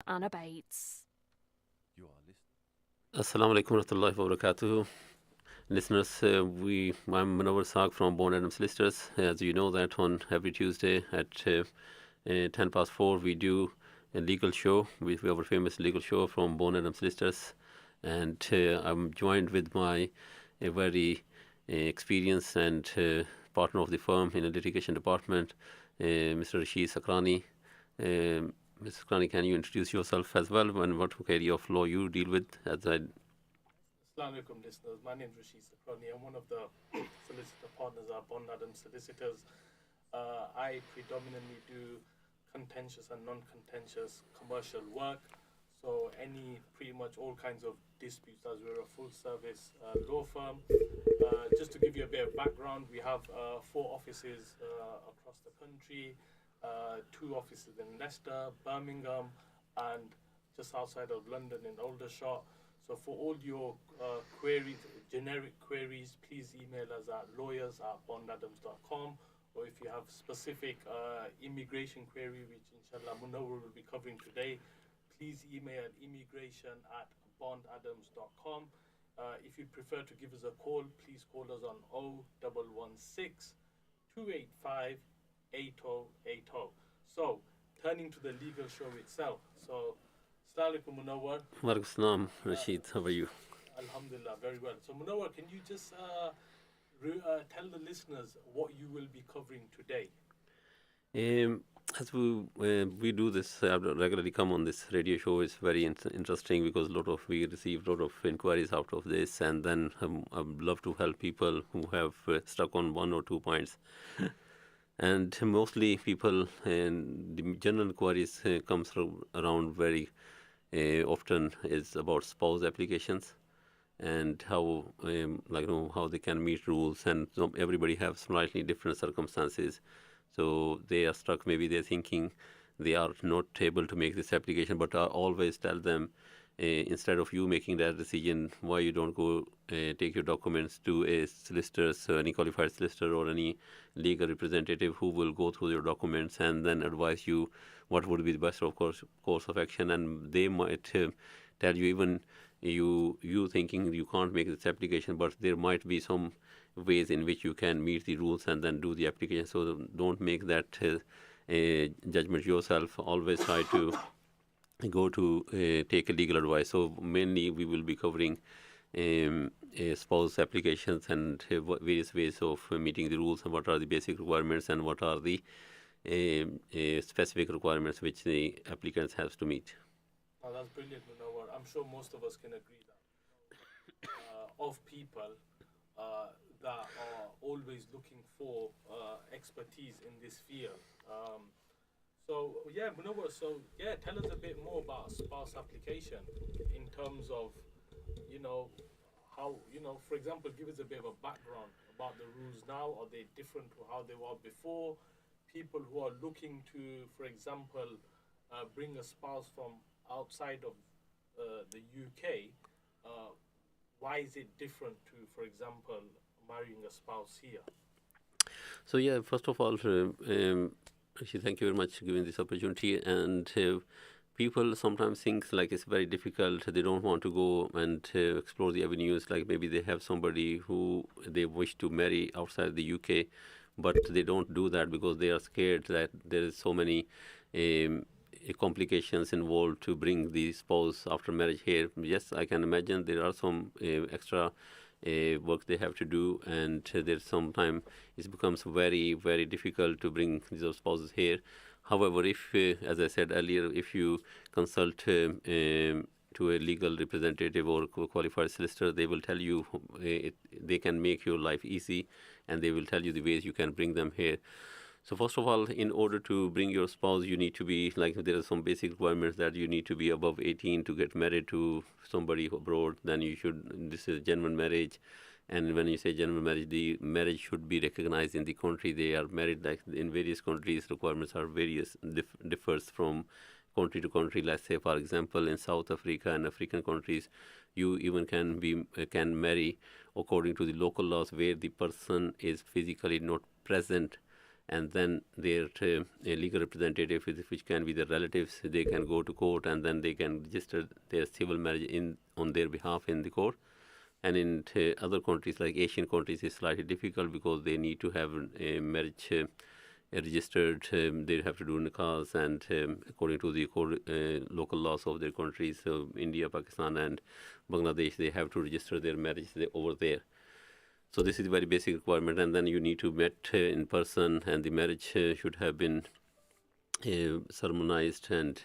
and abates. You are listening. Assalamu alaikum warahmatullahi wabarakatuh. Listeners, I'm Munawar Saaq from Born Adam Solicitors. As you know that on every Tuesday at 10 past 4 we do a legal show. We have a famous legal show from Born Adam Solicitors. And I'm joined with my very experienced and partner of the firm in the litigation department, Mr. Rashid Sakrani. Mr. Sakrani, can you introduce yourself as well and what area of law you deal with? As I Assalamu alaikum, listeners. My name is Rashid Sakrani. I'm one of the solicitor partners at Bond Adam Solicitors. I predominantly do contentious and non-contentious commercial work. So pretty much all kinds of disputes, as we're a full-service law firm. Just to give you a bit of background, we have 4 offices across the country, 2 offices in Leicester, Birmingham, and just outside of London in Aldershot. So for all your queries, generic queries, please email us at lawyers@bondadams.com. Or if you have specific immigration query, which inshallah Munawar will be covering today, please email immigration@bondadams.com. If you prefer to give us a call, please call us on 0116 285 8080. So, turning to the legal show itself. So, Assalamu alaikum, Munawar. Walaikum Assalam, Rashid. How are you? Alhamdulillah, very well. So, Munawar, can you just tell the listeners what you will be covering today? As we do this, I regularly come on this radio show. It's very interesting because we receive a lot of inquiries out of this, and then I'd love to help people who have stuck on 1 or 2 points. And mostly people, the general inquiries comes around very often is about spouse applications and how how they can meet rules, and everybody have slightly different circumstances. So they are stuck. Maybe they're thinking they are not able to make this application, but I always tell them, instead of you making that decision, why you don't go take your documents to a solicitor, so any qualified solicitor or any legal representative who will go through your documents and then advise you what would be the best course of action. And they might tell you, even you thinking you can't make this application, but there might be some ways in which you can meet the rules and then do the application. So don't make that judgment yourself. Always try to go to take a legal advice. So mainly we will be covering spouse applications and various ways of meeting the rules, and what are the basic requirements and what are the specific requirements which the applicants has to meet. Oh, that's brilliant, Munawar. I'm sure most of us can agree that of people that are always looking for expertise in this field. Munawar, tell us a bit more about spouse application in terms of, how, for example, give us a bit of a background about the rules now. Are they different to how they were before? People who are looking to, for example, bring a spouse from outside of the UK, why is it different to, for example, marrying a spouse here? So first of all, actually, thank you very much for giving this opportunity. And people sometimes think like it's very difficult. They don't want to go and explore the avenues. Like maybe they have somebody who they wish to marry outside the UK, but they don't do that because they are scared that there is so many complications involved to bring the spouse after marriage here. Yes, I can imagine there are some extra work they have to do, and there's sometimes it becomes very, very difficult to bring these spouses here. However, if, as I said earlier, if you consult to a legal representative or qualified solicitor, they will tell you they can make your life easy, and they will tell you the ways you can bring them here. So first of all, in order to bring your spouse, you need to be, there are some basic requirements that you need to be above 18 to get married to somebody abroad. Then this is genuine marriage. And when you say genuine marriage, the marriage should be recognized in the country they are married. Like in various countries, requirements are differs from country to country. Let's say, for example, in South Africa and African countries, you even can marry according to the local laws where the person is physically not present and then their a legal representative, which can be their relatives, they can go to court, and then they can register their civil marriage on their behalf in the court. And in other countries like Asian countries, it's slightly difficult because they need to have a marriage registered. They have to do nikahs, and according to the local laws of their countries, so India, Pakistan, and Bangladesh, they have to register their marriage over there. So this is a very basic requirement, and then you need to meet in person, and the marriage should have been sermonized and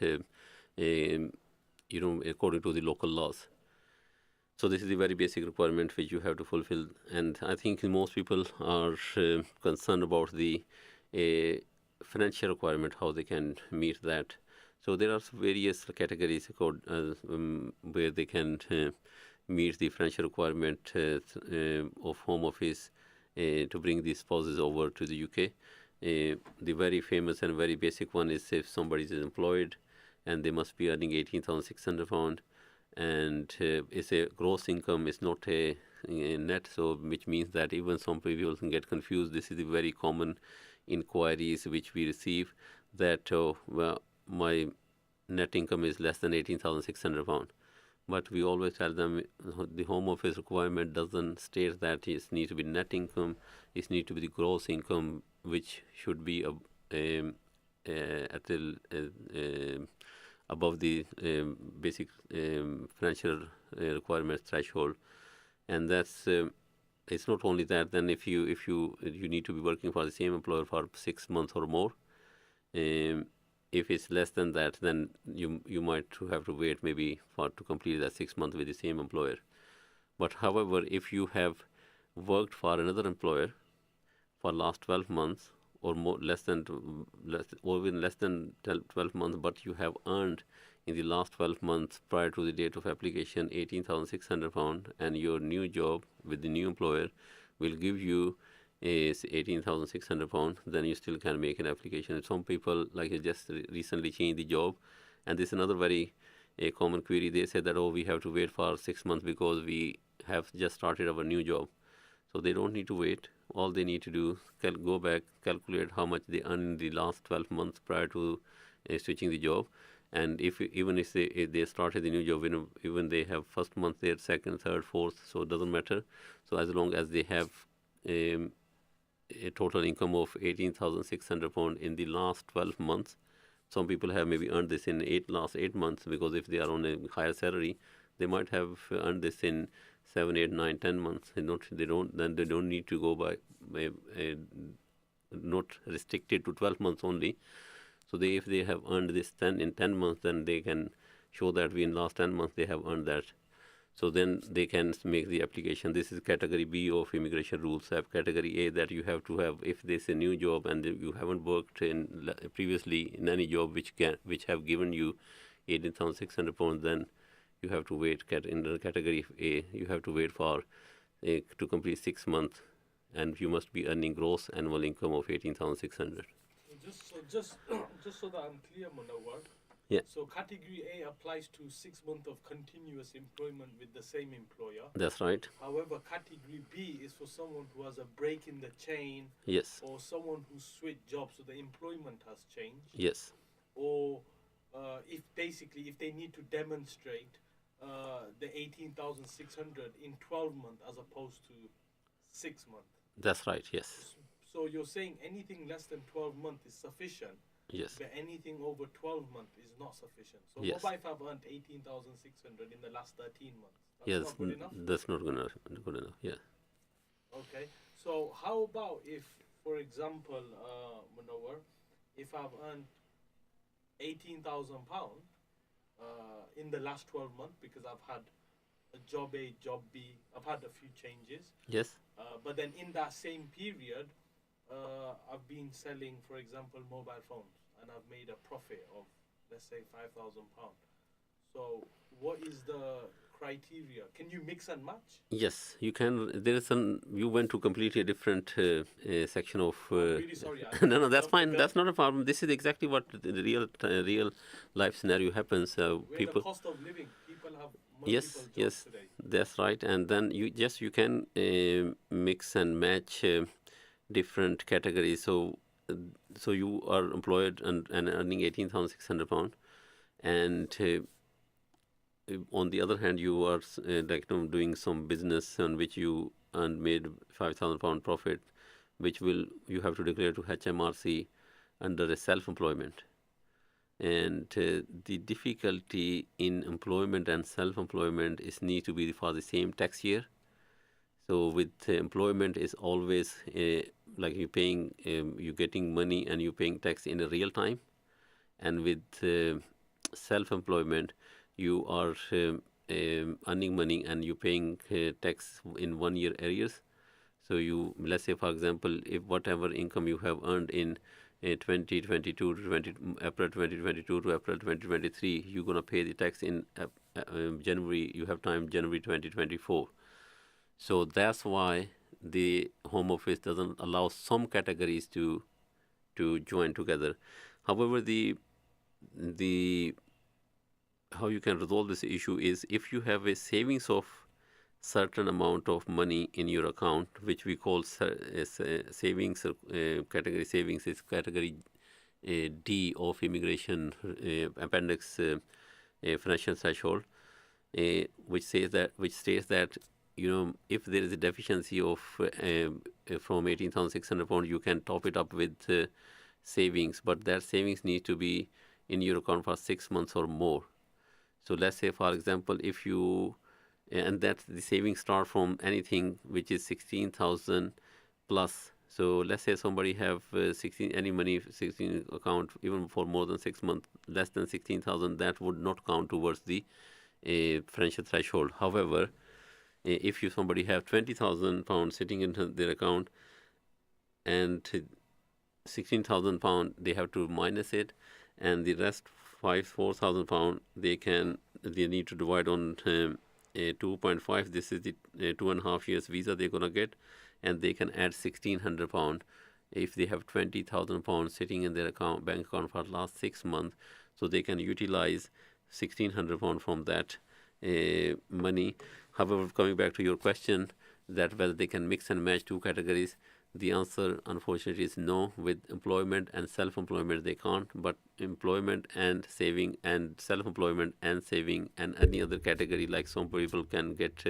according to the local laws. So this is a very basic requirement which you have to fulfill, and I think most people are concerned about the financial requirement, how they can meet that. So there are various categories where they can meet the financial requirement of Home Office to bring the spouses over to the UK. The very famous and very basic one is if somebody is employed and they must be earning £18,600, and it's a gross income, it's not a net, so which means that even some people can get confused. This is the very common inquiries which we receive, that well, my net income is less than £18,600. But we always tell them the Home Office requirement doesn't state that it needs to be net income. It needs to be the gross income, which should be above the basic financial requirement threshold. And that's it's not only that. Then if you need to be working for the same employer for 6 months or more. If it's less than that, then you might have to wait maybe to complete that 6 months with the same employer. But however, if you have worked for another employer for last 12 months or more, even less than 12 months, but you have earned in the last 12 months prior to the date of application £18,600, and your new job with the new employer will give you is £18,600, then you still can make an application. And some people, like, just recently changed the job, and this is another very common query. They say that, we have to wait for 6 months because we have just started our new job. So they don't need to wait. All they need to do is go back, calculate how much they earn in the last 12 months prior to switching the job. And if they started the new job, even they have first month there, second, third, fourth, so it doesn't matter. So as long as they have a total income of £18,600 in the last 12 months. Some people have maybe earned this in last 8 months, because if they are on a higher salary, they might have earned this in 7, 8, 9, 10 months. They don't need to go by not restricted to 12 months only. So if they have earned this in 10 months, then they can show that in last 10 months they have earned that. So then they can make the application. This is category B of immigration rules. Category A, that you have to have, if this is a new job and you haven't worked previously in any job which have given you £18,600, then you have to wait. In the category A, you have to wait for to complete 6 months, and you must be earning gross annual income of £18,600. Just so that I'm clear, Munawar. Yeah. So category A applies to 6 months of continuous employment with the same employer. That's right. However, category B is for someone who has a break in the chain. Yes. Or someone who switched jobs, so the employment has changed. Yes. Or if they need to demonstrate the 18,600 in 12 months as opposed to 6 months. That's right. Yes. So you're saying anything less than 12 months is sufficient. Yes. But anything over 12 months is not sufficient. So yes. what if I've earned 18,600 in the last 13 months? That's not good enough? That's not good enough. Yeah. Okay. So how about if, for example, Munawar, if I've earned £18,000 in the last 12 months because I've had a job A, job B, I've had a few changes. Yes. But then in that same period, I've been selling, for example, mobile phones, and I've made a profit of, let's say, £5,000. So what is the criteria? Can you mix and match? Yes, you can. There is you went to completely a different section of. I'm really sorry. No, that's fine. That's not a problem. This is exactly what the real life scenario happens. People. The cost of living. People have multiple jobs today. That's right. And then you can mix and match different categories. So so you are employed and earning £18,600, and on the other hand, you are doing some business on which you earned made £5,000 profit, which will you have to declare to HMRC under a self-employment. And the difficulty in employment and self-employment is need to be for the same tax year. So with employment is always like you paying, you getting money and you paying tax in a real time. And with self-employment, you are earning money and you paying tax in 1 year arrears. So you, let's say for example, if whatever income you have earned in 2022 to April 2022 to April 2023, you're gonna pay the tax in January. You have time January 2024. So that's why the Home Office doesn't allow some categories to join together. However, the how you can resolve this issue is if you have a savings of certain amount of money in your account, which we call savings, category savings is category D of immigration appendix financial threshold, which states that if there is a deficiency of from £18,600, you can top it up with savings, but that savings needs to be in your account for 6 months or more. So let's say, for example, if you, and that the savings start from anything which is 16,000 plus. So let's say somebody have 16 account even for more than 6 months, less than 16,000, that would not count towards the financial threshold. However, if somebody have £20,000 sitting in their account and £16,000, they have to minus it, and the rest £4,000 they need to divide on 2.5. This is the 2.5 years visa they're gonna get, and they can add £1,600 if they have £20,000 sitting in their bank account for the last 6 months. So they can utilize £1,600 from that money. However, coming back to your question, that whether they can mix and match two categories, the answer, unfortunately, is no. With employment and self-employment, they can't. But employment and saving, and self-employment and saving, and any other category, like some people can get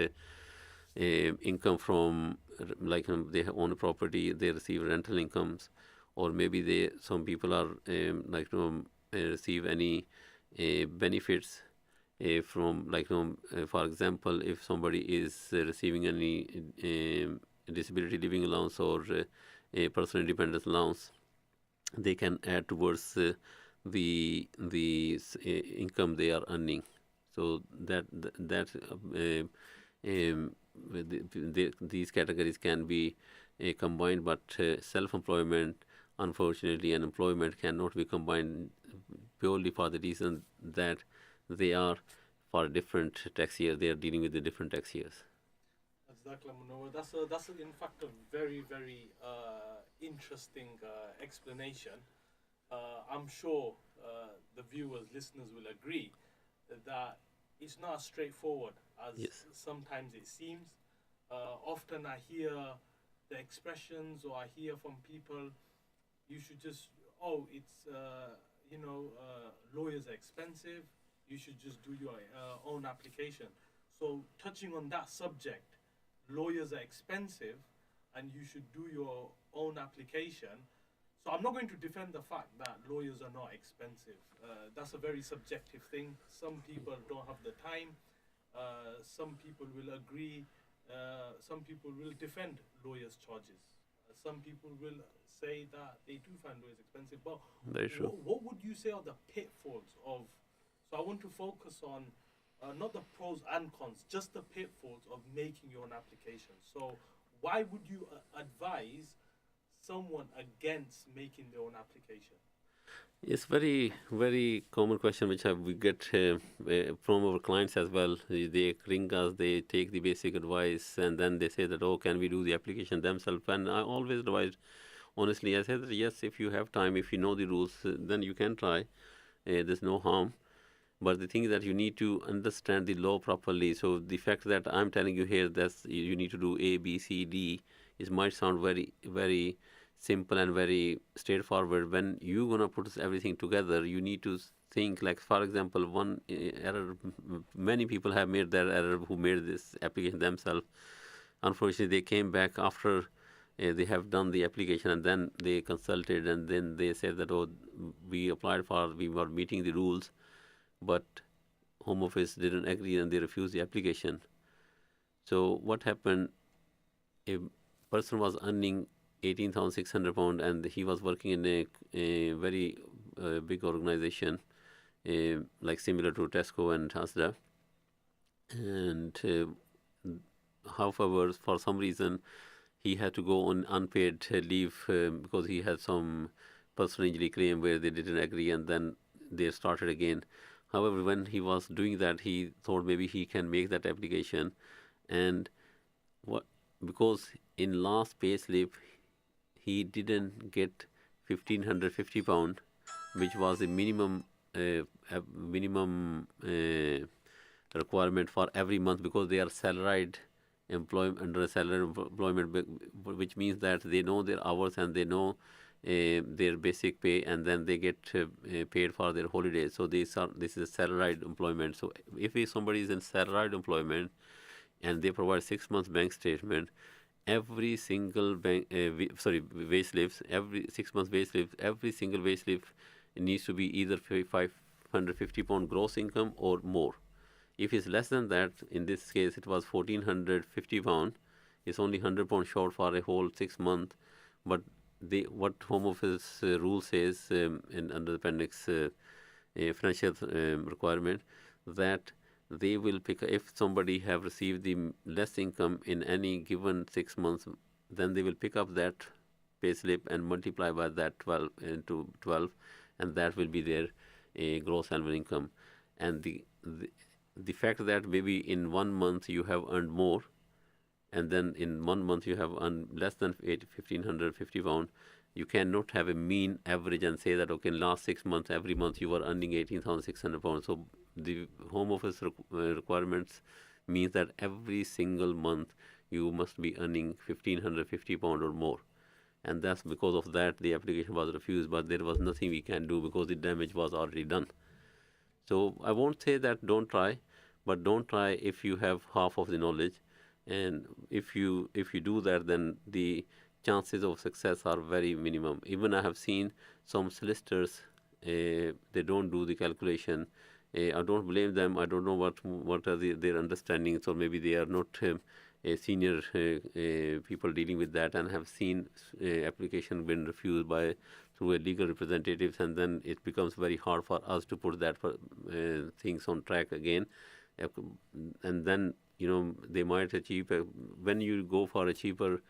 income from, like they own a property, they receive rental incomes, or maybe some people are receive any benefits from, for example, if somebody is receiving any disability living allowance or a personal independence allowance, they can add towards the income they are earning. So these categories can be combined, but self-employment, unfortunately, and employment cannot be combined purely for the reason that they are for a different tax year. They are dealing with the different tax years. Exactly, Munawar. That's in fact a very, very interesting explanation. I'm sure the viewers, listeners will agree that it's not as straightforward as sometimes it seems. Often I hear the expressions, or I hear from people, you should just, it's, lawyers are expensive, you should just do your own application. So touching on that subject, lawyers are expensive and you should do your own application. So I'm not going to defend the fact that lawyers are not expensive. That's a very subjective thing. Some people don't have the time. Some people will agree. Some people will defend lawyers' charges. Some people will say that they do find lawyers expensive. But very true. What would you say are the pitfalls of? So I want to focus on not the pros and cons, just the pitfalls of making your own application. So why would you advise someone against making their own application? It's very, very common question which we get from our clients as well. They ring us, they take the basic advice, and then they say that, can we do the application themselves? And I always advise, honestly, I say that yes, if you have time, if you know the rules, then you can try. There's no harm. But the thing is that you need to understand the law properly. So the fact that I'm telling you here that you need to do A, B, C, D, it might sound very, very simple and very straightforward. When you're gonna put everything together, you need to think, like, for example, one error. Many people have made that error who made this application themselves. Unfortunately, they came back after they have done the application, and then they consulted, and then they said that, oh, we applied for, we were meeting the rules, but Home Office didn't agree and they refused the application. So what happened? A person was earning £18,600 and he was working in a very big organization, like similar to Tesco and Asda. And however, for some reason, he had to go on unpaid leave because he had some personal injury claim where they didn't agree, and then they started again. However, when he was doing that, he thought maybe he can make that application, and what, because in last pay slip he didn't get £1,550, which was the minimum requirement for every month, because they are salaried employment, under salaried employment, which means that they know their hours and they know their basic pay, and then they get paid for their holidays. So this is salaried employment. So if somebody is in salaried employment and they provide 6 months bank statement, every single wage slips, every 6 months wage slips, every single wage slip needs to be either £550 gross income or more. If it's less than that, in this case it was £1,450, it's only £100 short for a whole 6 months. But what Home Office rule says in under appendix financial requirement, that they will pick, if somebody have received the less income in any given 6 months, then they will pick up that pay slip and multiply by that 12 into 12, and that will be their gross annual income. And the fact that maybe in 1 month you have earned more, and then in 1 month you have earned less than £1,550, you cannot have a mean average and say that, okay, in last 6 months, every month you were earning £18,600. So the Home Office requirements means that every single month you must be earning £1,550 or more. And that's because of that the application was refused, but there was nothing we can do because the damage was already done. So I won't say that don't try, but don't try if you have half of the knowledge. And if you do that, then the chances of success are very minimum. Even I have seen some solicitors, they don't do the calculation. I don't blame them. I don't know what are their understandings, or maybe they are not senior people dealing with that, and have seen application been refused by through a legal representatives, and then it becomes very hard for us to put that things on track again. And then they might achieve when you go for a cheaper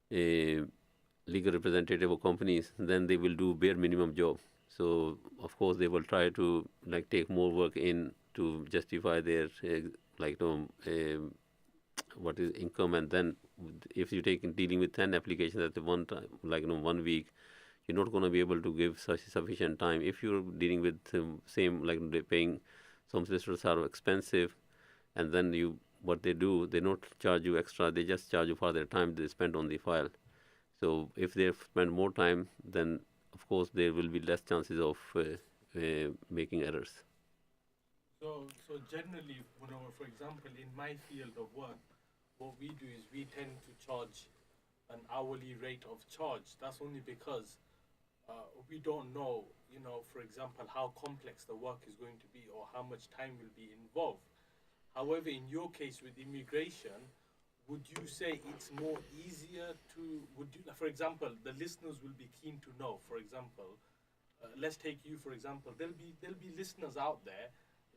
legal representative of companies, then they will do bare minimum job. So of course they will try to take more work in to justify their what is income. And then if you take dealing with 10 applications at the one time, 1 week, you're not going to be able to give sufficient time. If you're dealing with same, like they're paying, some solicitors are expensive, and then what they do, they not charge you extra, they just charge you for their time they spent on the file. So if they spend more time, then of course there will be less chances of making errors. So generally, for example, in my field of work, what we do is we tend to charge an hourly rate of charge. That's only because we don't know, for example, how complex the work is going to be or how much time will be involved. However, in your case with immigration, would you say it's more easier for example, the listeners will be keen to know, for example, let's take you, for example, there'll be listeners out there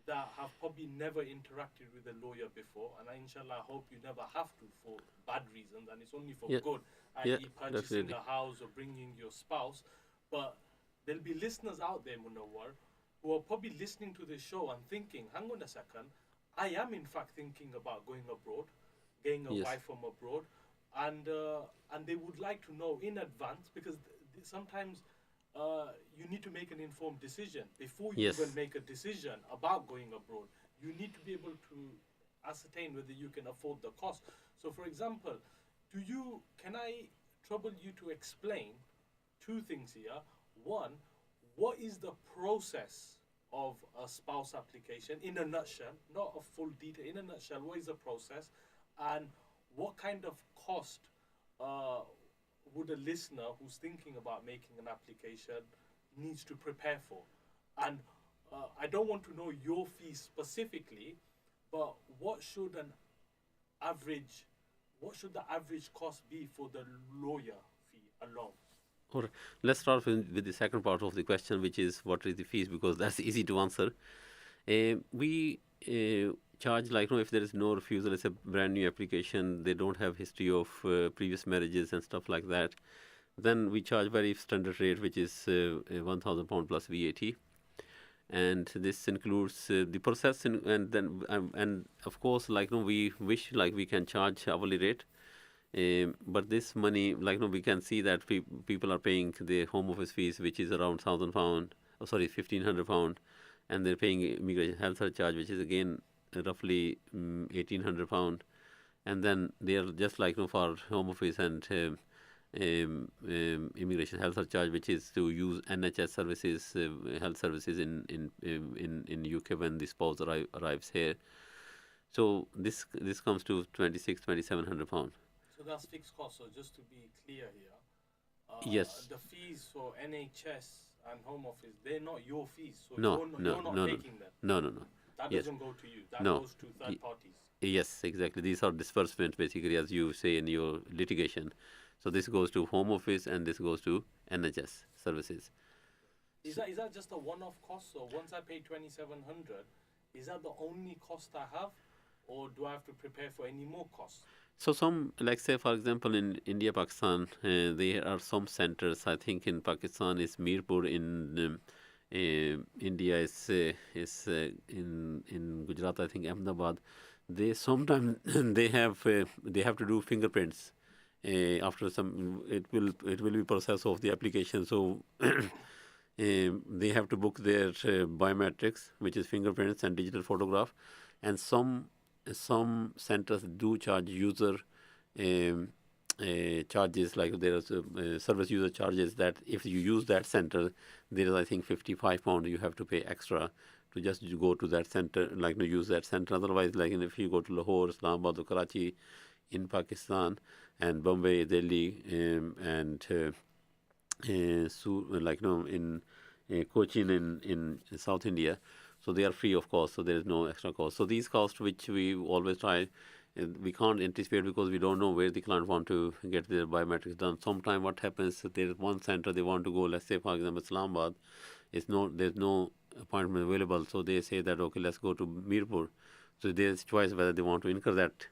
that have probably never interacted with a lawyer before, and inshallah, I hope you never have to for bad reasons, and it's only for good, i.e. purchasing a house or bringing your spouse. But there'll be listeners out there, Munawwar, who are probably listening to this show and thinking, hang on a second, I am in fact thinking about going abroad, getting a wife from abroad, and they would like to know in advance, because sometimes you need to make an informed decision before you even make a decision about going abroad. You need to be able to ascertain whether you can afford the cost. So, for example, can I trouble you to explain two things here. One, what is the process of a spouse application in a nutshell, not a full detail, in a nutshell, what is the process, and what kind of cost uh, would a listener who's thinking about making an application needs to prepare for? And I don't want to know your fees specifically, but average, what should the average cost be for the lawyer fee alone? All right. Let's start with the second part of the question, which is what is the fees, because that's easy to answer. We charge, like, if there is no refusal, it's a brand new application, they don't have history of previous marriages and stuff like that, then we charge very standard rate, which is £1,000 plus VAT. And this includes the process, and of course, we wish we can charge hourly rate. But this money, we can see that people are paying the home office fees, which is around £1,000, £1,500, and they're paying immigration health surcharge, which is again roughly £1,800, and then they are just for home office and immigration health surcharge, which is to use NHS services, health services in UK when the spouse arrives here. So this comes to £2,700. So that's fixed cost. So just to be clear here, yes. The fees for NHS and Home Office, they're not your fees. So No, you're not taking them. No. That Yes. doesn't go to you. That No. goes to third parties. Yes, exactly. These are disbursements, basically, as you say in your litigation. So this goes to Home Office and this goes to NHS services. Is that just a one-off cost? So once I pay 2,700, is that the only cost I have, or do I have to prepare for any more costs? So some, say for example, in India, Pakistan, there are some centers. I think in Pakistan is Mirpur, in India is in Gujarat, I think Ahmedabad. They sometimes they have to do fingerprints. After some, it will be process of the application. So they have to book their biometrics, which is fingerprints and digital photograph, and some centers do charge user charges, like there is service user charges, that if you use that center, there is, I think, £55 you have to pay extra to just go to that center, to use that center. Otherwise, if you go to Lahore, Islamabad or Karachi in Pakistan, and Bombay, Delhi, and in Cochin in South India, so they are free of cost, so there is no extra cost. So these costs, which we always try, we can't anticipate because we don't know where the client want to get their biometrics done. Sometimes what happens, there is one center they want to go, let's say for example Islamabad, there's no appointment available, so they say that okay, let's go to Mirpur. So there's choice whether they want to incur that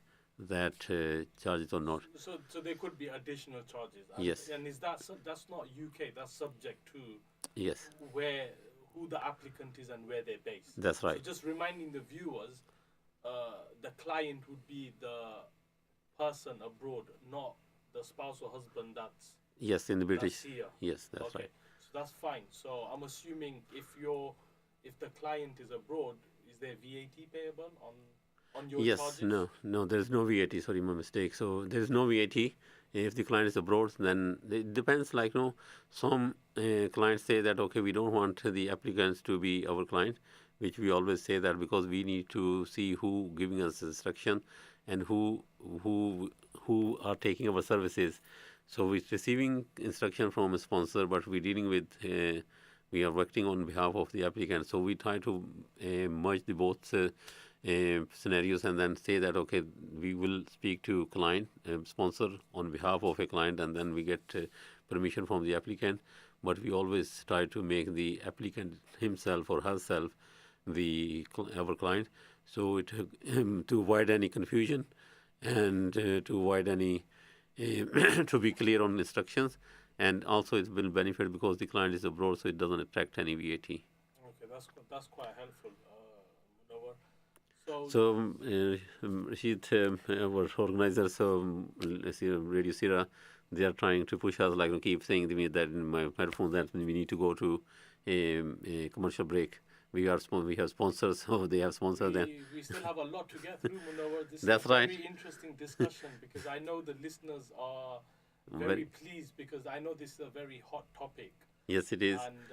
charges or not. So there could be additional charges. Yes. And is that's not UK? That's subject to Yes. Who the applicant is and where they're based. That's right. So just reminding the viewers, the client would be the person abroad, not the spouse or husband. That's in the British. Seerah. Yes, that's okay. right. So that's fine. So I'm assuming if the client is abroad, is there VAT payable on your charges? Yes, no, there is no VAT. Sorry, my mistake. So there is no VAT. If the client is abroad, then it depends. Some clients say that okay, we don't want the applicants to be our client, which we always say that because we need to see who giving us instruction and who are taking our services. So we're receiving instruction from a sponsor, but we're dealing with. We are working on behalf of the applicant. So we try to merge the both scenarios and then say that okay, we will speak to client sponsor on behalf of a client, and then we get permission from the applicant, but we always try to make the applicant himself or herself our client, so to avoid any confusion and to avoid any to be clear on instructions, and also it will benefit because the client is abroad, so it doesn't attract any VAT. Okay, that's quite helpful. So Rashid, our organizers, Radio Seerah, they are trying to push us, keep saying to me that in my headphones that we need to go to a commercial break. We have sponsors, so they have sponsors. We still have a lot to get through, Munawar. This That's is a right. very interesting discussion because I know the listeners are very pleased because I know this is a very hot topic. Yes, it is. And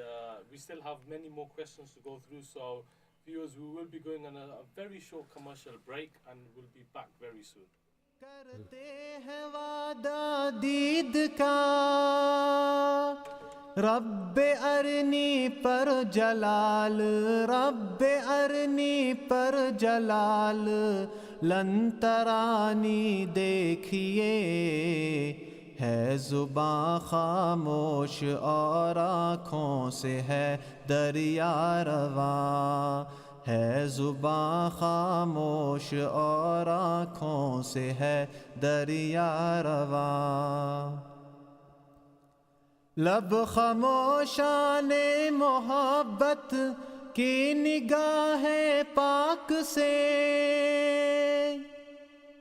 we still have many more questions to go through. So, viewers, we will be going on a very short commercial break and we'll be back very soon. کرتے ہیں وعدہ دید کا رب ارنی پر جلال، رب ارنی پر جلال، لن ترانی دیکھیے، ہے زباں خاموش اور آنکھوں سے ہے دریا رواں، ہے زباں خاموش اور آنکھوں سے ہے دریا رواں، لب خاموشان محبت کی نگاہ پاک سے،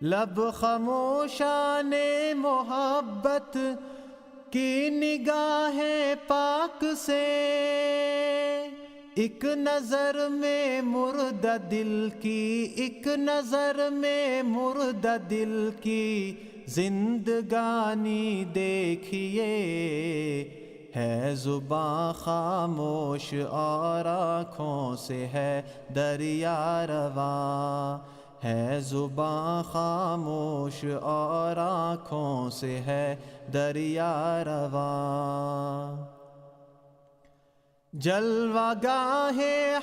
لب خاموشان محبت کی نگاہ پاک سے، ایک نظر میں مردہ دل کی، ایک نظر میں مردہ دل کی زندگانی دیکھیے، ہے زباں خاموش اور آنکھوں سے ہے دریا رواں، ہے زباں خاموش اور آنکھوں سے ہے دریا رواں، جلوہ گاہ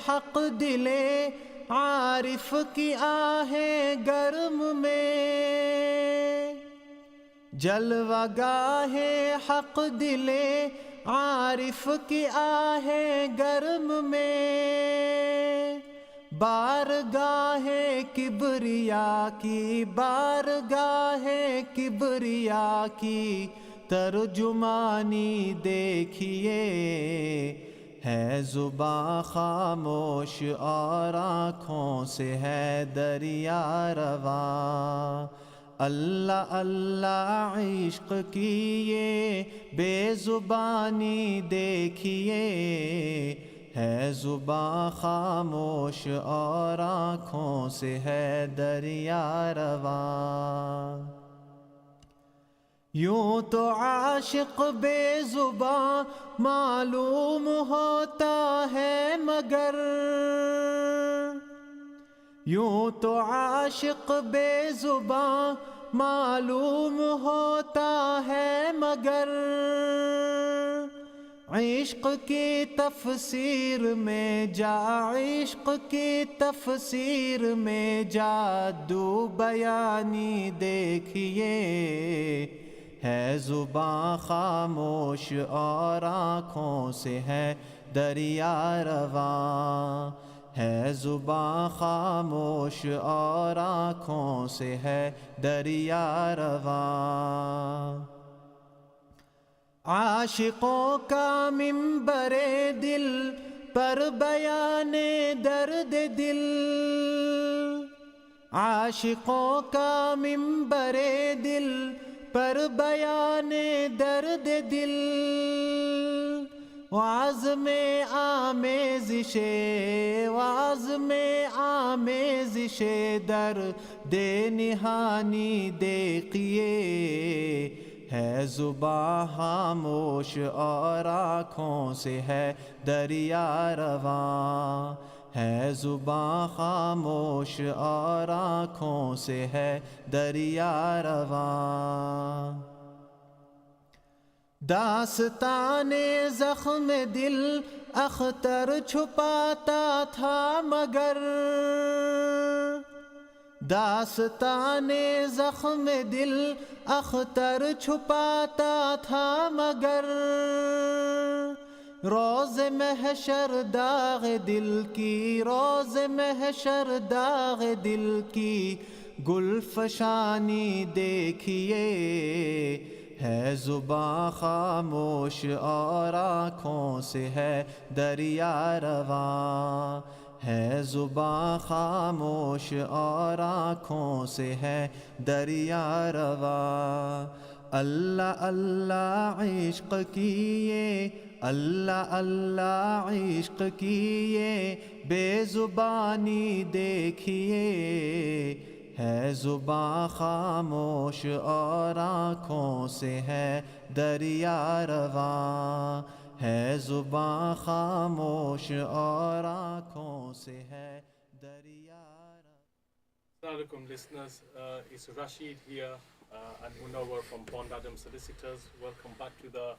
حق دلے عارف کی آہیں گرم میں، جلوہ گاہ حق دلے عارف کی آہیں گرم میں، بارگاہ کبریا کی، بارگاہ کبریا کی ترجمانی دیکھیے، ہے زباں خاموش اور آنکھوں سے ہے دریا رواں، اللہ اللہ عشق کی یہ بے زبانی دیکھیے، ہے زباں خاموش اور آنکھوں سے ہے دریا رواں، یوں تو عاشق بے زباں معلوم ہوتا ہے مگر، یوں تو عاشق بے زباں معلوم ہوتا ہے مگر، عشق کی تفسیر میں جا، عشق کی تفسیر میں جادو بیانی دیکھیے، ہے زباں خاموش اور آنکھوں سے ہے دریا رواں، ہے زباں خاموش اور آنکھوں سے ہے دریا رواں، عاشقوں کا منبر دل پر بیان درد دل، عاشقوں کا منبر دل پر بیان درد دل، وعظ میں آمیزش، وعظ میں آمیزش درد نہانی دیکھیے، ہے زباں خاموش اور آنکھوں سے ہے دریا رواں، ہے زباں خاموش اور آنکھوں سے ہے دریا رواں، داستان زخم دل اختر چھپاتا تھا مگر، داستان زخم دل اختر چھپاتا تھا مگر، روز محشر داغ دل کی، روز محشر داغ دل کی گلفشانی دیکھیے، ہے زباں خاموش اور آنکھوں سے ہے دریا رواں، ہے زباں خاموش اور آنکھوں سے ہے دریا رواں، اللہ اللہ عشق کیے، اللہ اللہ عشق کیے بے زبانی دیکھیے، है जुबां खामोश और आँखों से है दरिया रवां है जुबां खामोश और आँखों से है दरिया Assalamu alaikum, listeners. It's Rashid here and Munawar from Bond Adam Solicitors. Welcome back to the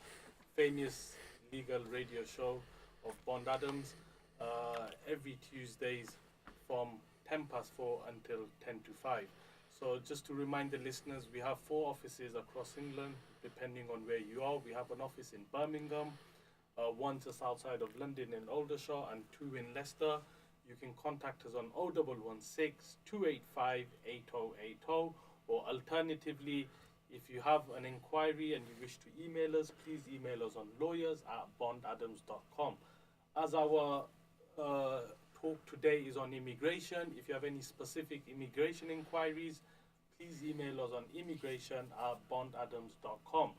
famous legal radio show of Bond Adams. Every Tuesdays from 4 until 5. So just to remind the listeners, we have 4 offices across England, depending on where you are. We have an office in Birmingham, one just outside of London in Aldershot, and 2 in Leicester. You can contact us on 0116 285 8080, or alternatively, if you have an inquiry and you wish to email us, please email us on lawyers@bondadams.com. As our talk today is on immigration, if you have any specific immigration inquiries, please email us on immigration@bondadams.com.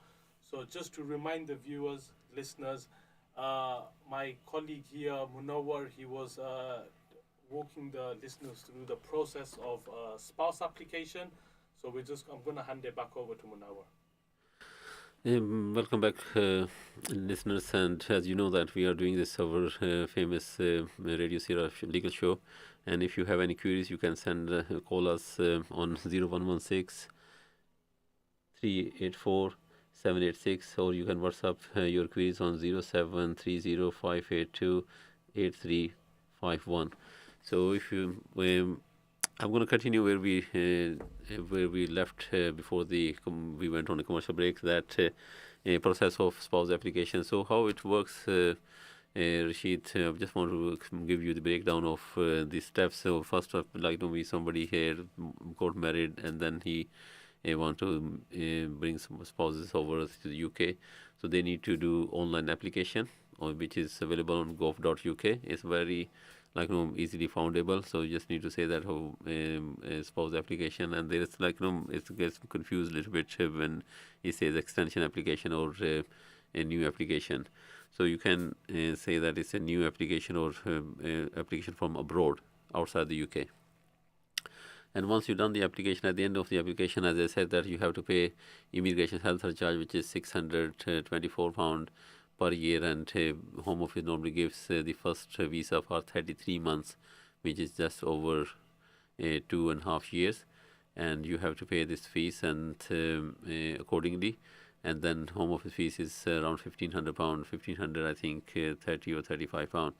So just to remind the viewers, listeners, my colleague here, Munawar, he was walking the listeners through the process of spouse application. So I'm going to hand it back over to Munawar. Welcome back, listeners, and as you know that we are doing this our famous Radio Seerah legal show, and if you have any queries, you can call us on 0116 384 786, or you can WhatsApp your queries on 0730 582 8351. So if you I'm going to continue where we left before we went on a commercial break, that process of spouse application. So how it works, Rashid, I just want to give you the breakdown of the steps. So first up, like somebody here got married, and then he want to bring some spouses over to the UK. So they need to do online application, which is available on gov.uk. It's very easily foundable. So you just need to say that spouse application, and there is it gets confused a little bit when it says extension application or a new application. So you can say that it's a new application or application from abroad, outside the UK. And once you've done the application, at the end of the application, as I said, that you have to pay immigration health surcharge, which is £624 per year, and Home Office normally gives the first visa for 33 months, which is just over 2.5 years, and you have to pay this fees and accordingly. And then Home Office fees is around £1,500, 1,500 I think, 30 or £35.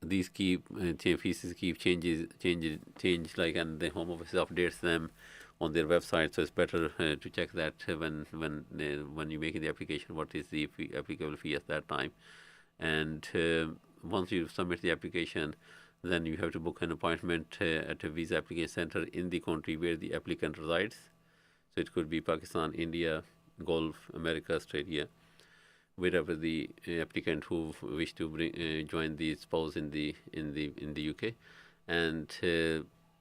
These fees keep change, and the Home Office updates them on their website. So it's better to check that when you make the application, what is the applicable fee at that time. And once you submit the application, then you have to book an appointment at a visa application center in the country where the applicant resides. So it could be Pakistan, India, Gulf, America, Australia, wherever the applicant who wish to join the spouse in the UK. And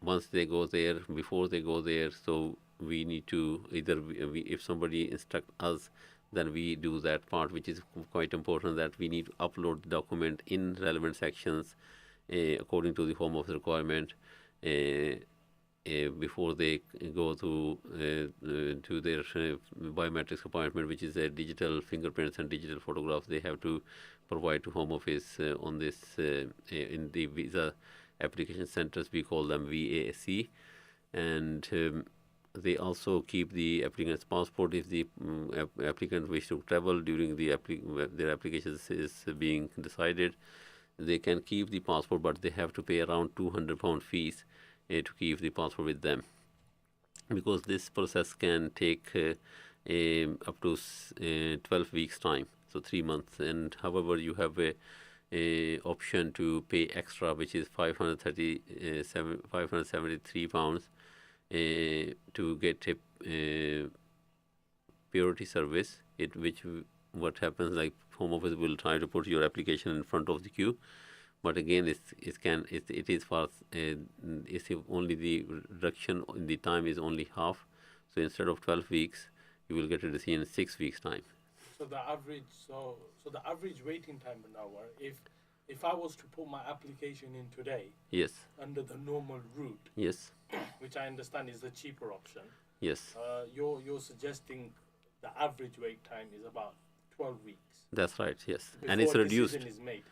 once they go there, before they go there, so we need to if somebody instruct us, then we do that part, which is quite important, that we need to upload the document in relevant sections according to the Home Office requirement before they go to their biometrics appointment, which is a digital fingerprints and digital photographs they have to provide to Home Office on this in the visa application centers. We call them VAC, and they also keep the applicant's passport if the applicant wish to travel during their application is being decided. They can keep the passport, but they have to pay around £200 fees to keep the passport with them, because this process can take up to 12 weeks time, so 3 months. And however, you have a option to pay extra, which is £573 to get a priority service. What happens, like Home Office will try to put your application in front of the queue, but again, it's only the reduction in the time is only half. So instead of 12 weeks, you will get a decision in 6 weeks time. So the average waiting time an hour, if I was to put my application in today, yes, under the normal route, yes, which I understand is the cheaper option, Yes, you're suggesting the average wait time is about 12 weeks that's right. Yes, before and it's a reduced. decision is made.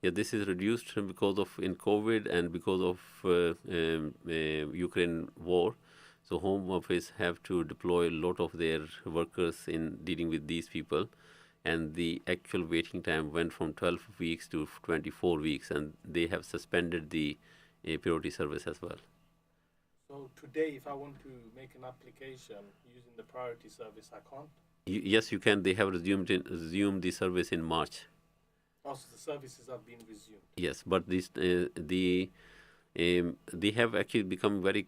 Yeah, this is reduced because of in COVID and because of Ukraine war. So Home Office have to deploy a lot of their workers in dealing with these people, and the actual waiting time went from 12 weeks to 24 weeks, and they have suspended the priority service as well. So today, if I want to make an application using the priority service, I can't. Yes, you can. They have resumed the service in March. Also, the services have been resumed. Yes, but they have actually become very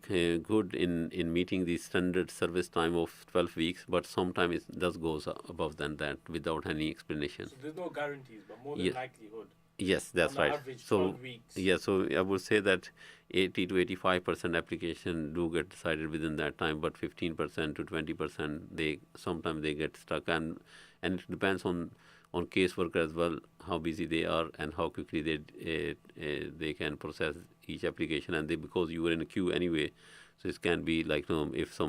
good in meeting the standard service time of 12 weeks, but sometimes it does goes above than that without any explanation. So there's no guarantees, but more than Yeah. likelihood. Yes, that's On right. average, So 12 weeks. yeah, so I would say that 80 to 85% application do get decided within that time, but 15% to 20% they sometimes they get stuck, and it depends on caseworker as well, how busy they are and how quickly they can process each application, and because you were in a queue anyway, so it can be like if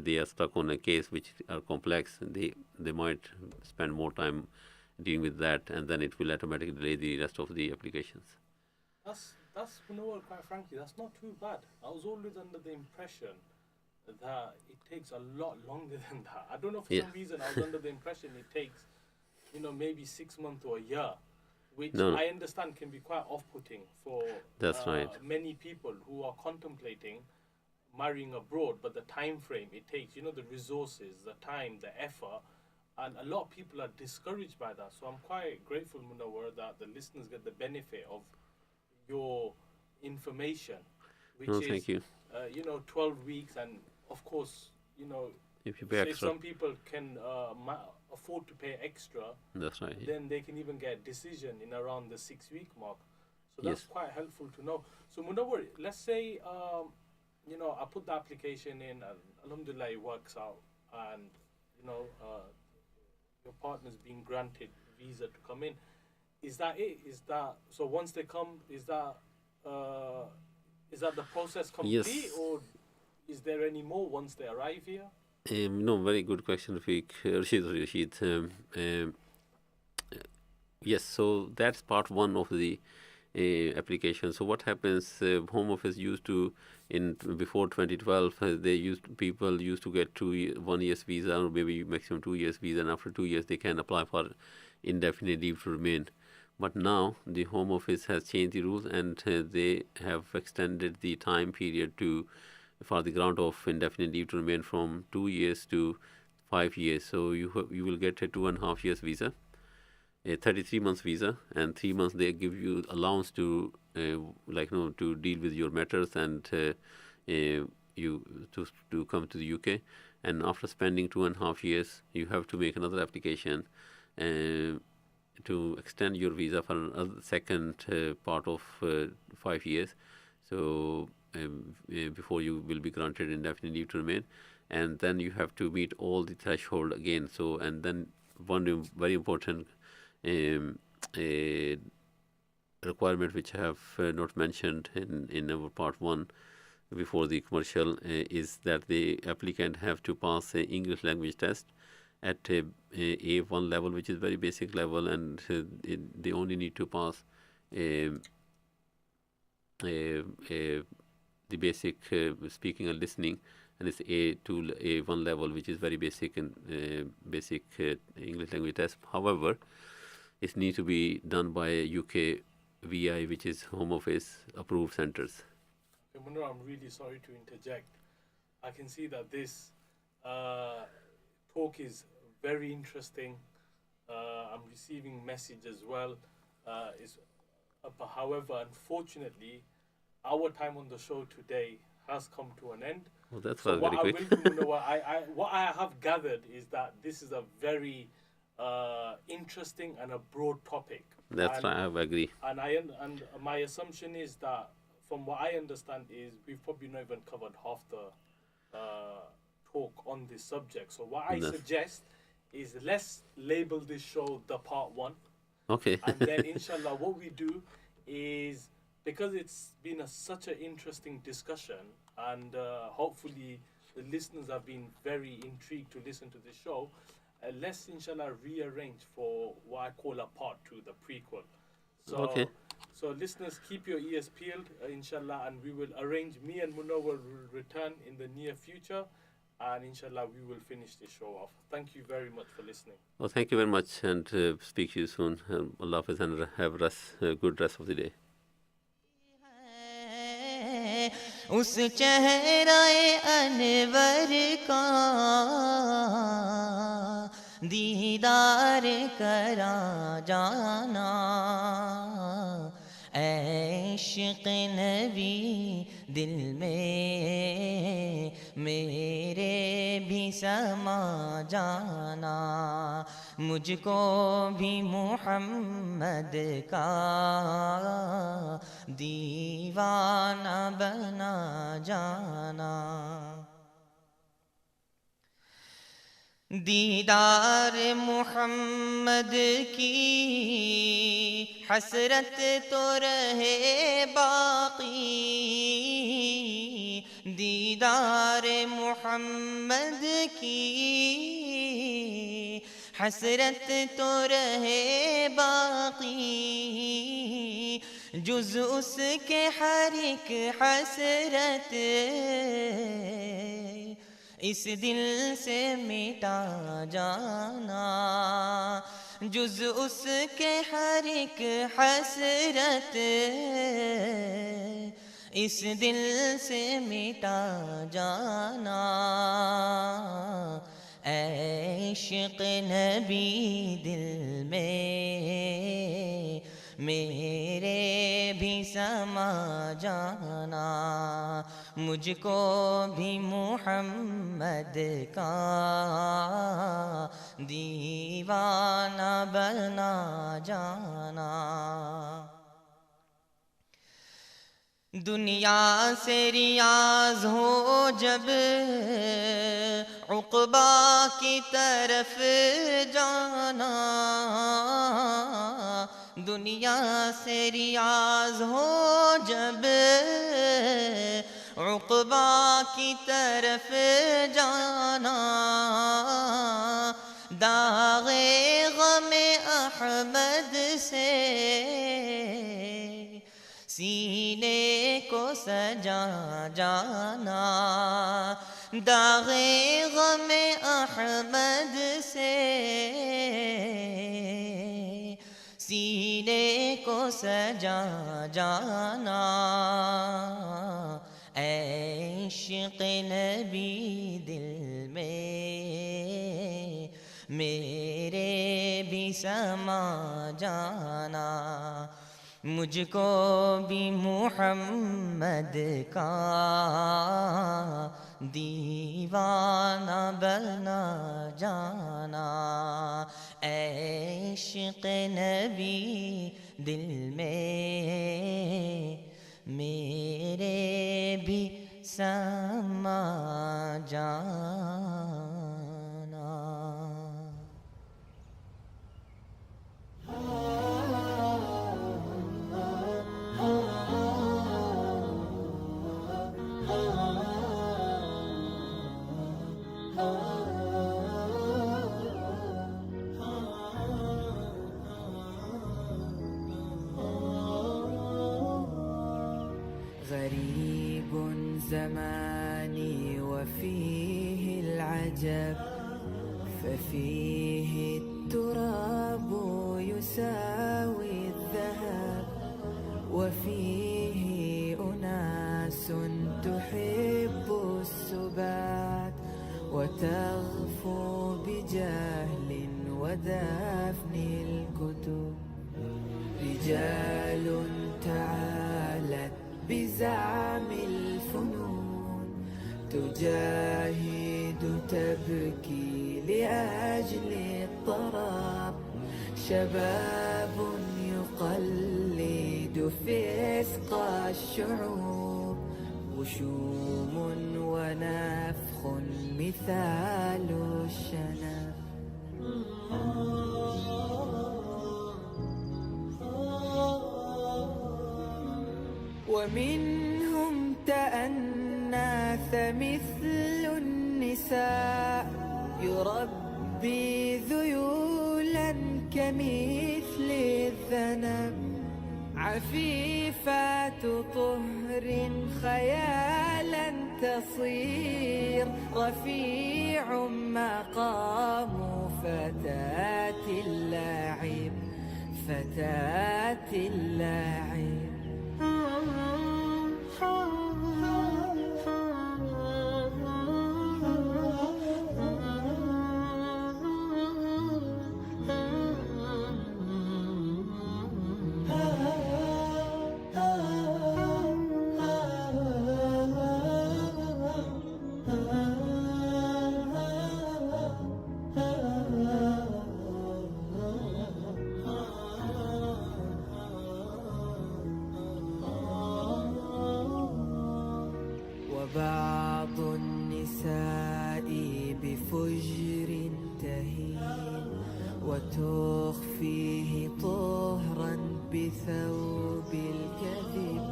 they are stuck on a case which are complex, they might spend more time dealing with that, and then it will automatically delay the rest of the applications. That's you know what, quite frankly, that's not too bad. I was always under the impression that it takes a lot longer than that. I don't know, for Yeah. some reason I was under the impression it takes, maybe 6 months or a year, which No. I understand can be quite off-putting for That's right. many people who are contemplating marrying abroad, but the time frame it takes, the resources, the time, the effort, and a lot of people are discouraged by that. So I'm quite grateful, Munawar, that the listeners get the benefit of your information, which No, is, thank you. 12 weeks, and of course, If you pay if extra, some people can afford to pay extra, that's right. then they can even get a decision in around the 6-week mark. So that's Yes. quite helpful to know. So Munawar, let's say, I put the application in, and alhamdulillah it works out, and your partner's being granted visa to come in. Is that it? Is that so? Once they come, is that the process complete, Yes. or is there any more once they arrive here? No, very good question, Rafiq. Rashid. Yes, so that's part one of the application. So what happens? Home Office used to before 2012, people used to get 1 year's visa or maybe maximum 2 years visa, and after 2 years they can apply for indefinite leave to remain. But now the Home Office has changed the rules, and they have extended the time period for the grant of indefinite leave to remain from 2 years to 5 years. So you will get a 2.5 years visa, a 33 months visa, and 3 months they give you allowance to to deal with your matters and you to come to the UK. And after spending 2.5 years, you have to make another application to extend your visa for another second part of 5 years. So before you will be granted indefinite leave to remain, and then you have to meet all the threshold again. So, and then one very important requirement which I have not mentioned in our part one before the commercial is that the applicant have to pass a English language test at a A1 level, which is very basic level, and they only need to pass the basic speaking and listening, and it's A2, A1 level, which is very basic and basic English language test. However, it needs to be done by a UK VI, which is Home Office approved centres. Munawar, I'm really sorry to interject. I can see that this talk is very interesting. I'm receiving message as well. However, unfortunately, our time on the show today has come to an end. Well, that's So what very I quick. will do, what I have gathered is that this is a very interesting and a broad topic. That's right, I agree. And my assumption is that, from what I understand, is we've probably not even covered half the talk on this subject. So what I No. suggest is, let's label this show the part one, Okay. and then inshallah what we do is because it's been such an interesting discussion, and hopefully the listeners have been very intrigued to listen to this show. Let's inshallah rearrange for what I call a part 2, the prequel. So, Okay. so listeners, keep your ears peeled, inshallah, and we will arrange. Me and Munawar will return in the near future, and inshallah we will finish the show off. Thank you very much for listening. Well, thank you very much, and speak to you soon. Allah Hafiz, and have a good rest of the day. اس چہرہ انور کا دیدار کرا جانا، اے عشق نبی دل میں میرے بھی سما جانا، مجھ کو بھی محمد کا دیوانہ بنا جانا، دیدار محمد کی حسرت تو رہے باقی، دیدار محمد کی حسرت تو رہے باقی، جز اس کے ہر ایک حسرت اس دل سے مٹا جانا، جز اس کے ہر ایک حسرت اس دل سے مٹا جانا، اے عشق نبی دل میں میرے بھی سما جانا، مجھ کو بھی محمد کا دیوانہ بنا جانا، دنیا سے ریاض ہو جب عقبہ کی طرف جانا، دنیا سے ریاض ہو جب عقبہ کی طرف جانا، داغ غم احمد سے سینے کو سجا جانا، داغ غم احمد سے سینے کو سجا جانا، اے عشق نبی دل میں میرے بھی سما جانا، مجھ کو بھی محمد کا دیوانہ بنا جانا، اے عشق نبی دل میں میرے بھی سما جانا۔ غريب زماني وفيه العجب، ففيه التراب يساوي الذهب، وفيه أناس تحب السبات وتغفو بجهل ودفن الكتب، رجال تعالت بزعم الفنون تجاهد تبكي لأجل الطرب، شباب يقلد فسق الشعوب، وشوم ونفخ مثال الشنب. ومنهم تأناث مثل النساء يربي ذيولا كمثل الذنب عفيفات طهر خيالا تصير رفيع مقام فتاة اللاعب فتاة اللاعب وبعض النساء بفجر تهين وتخفيه طهرا بثوب الكذب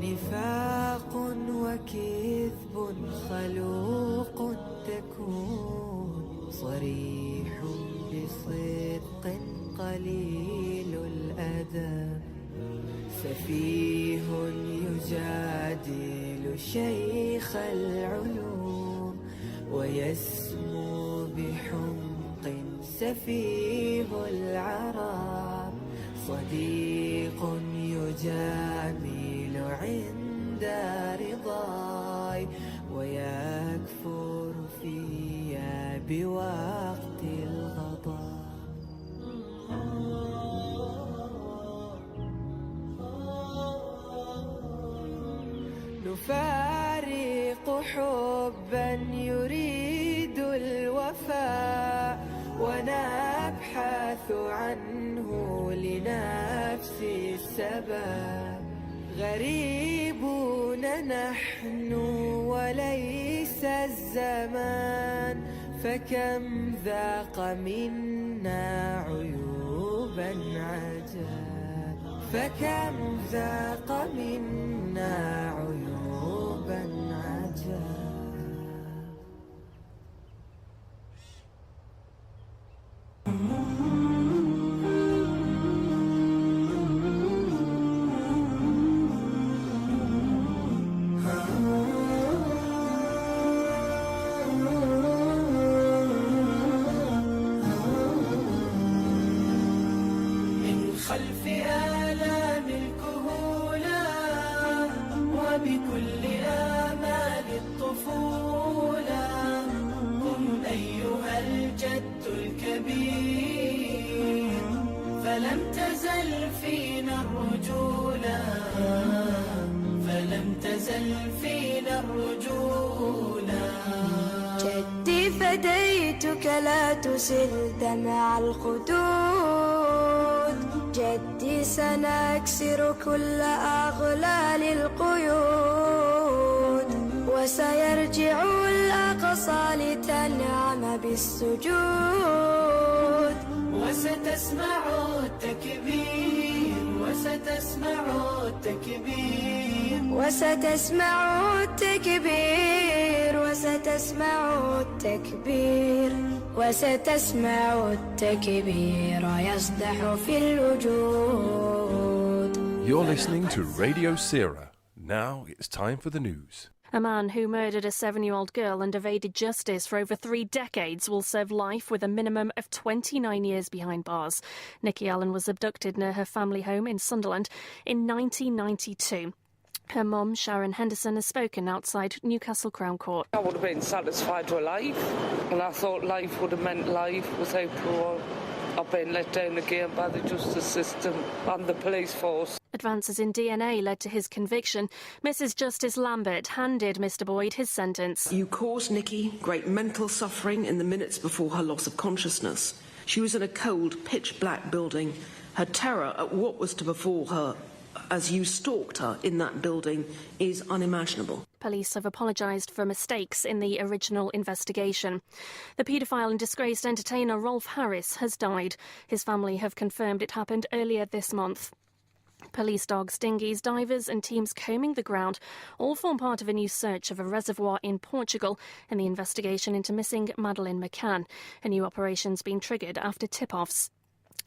نفاق وكذب خلوق تكون صريح بصدق قليل الأدب سفيه يجادل شيخ العلوم ويسمو بحمق سفيه العرب صديق يجامل عند رضاي ويكفر فيا بوقت الغضب نفارق حبا يريد الوفاء ونبحث عنه لنفس السبب غريبون نحن وليس الزمان فكم ذاق منا عيوبا عجاب فكم ذاق منا عيوبا عجاب خلف آلام الكهولة وبكل آمال الطفولة قم أيها الجد الكبير فلم تزل فينا الرجولة فلم تزل فينا الرجولة جدي فديتك لا تسل دمع الخدود جدي سنكسر كل أغلال القيود وسيرجع الأقصى لتنعم بالسجود وستسمع التكبير وستسمع التكبير وستسمع التكبير وستسمع التكبير وستسمع التكبير يصدح في الوجود. You're listening to Radio Seerah. Now it's time for the news. A man who murdered a 7-year-old girl and evaded justice for over 3 decades will serve life with a minimum of 29 years behind bars. Nikki Allen was abducted near her family home in Sunderland in 1992. Her mum, Sharon Henderson, has spoken outside Newcastle Crown Court. I would have been satisfied with life, and I thought life would have meant life without parole. I've been let down again by the justice system and the police force. Advances in DNA led to his conviction. Mrs Justice Lambert handed Mr Boyd his sentence. You caused Nikki great mental suffering in the minutes before her loss of consciousness. She was in a cold, pitch-black building. Her terror at what was to befall her as you stalked her in that building is unimaginable. Police have apologised for mistakes in the original investigation. The paedophile and disgraced entertainer Rolf Harris has died. His family have confirmed it happened earlier this month. Police dogs, dinghies, divers and teams combing the ground all form part of a new search of a reservoir in Portugal in the investigation into missing Madeleine McCann. A new operation's been triggered after tip-offs.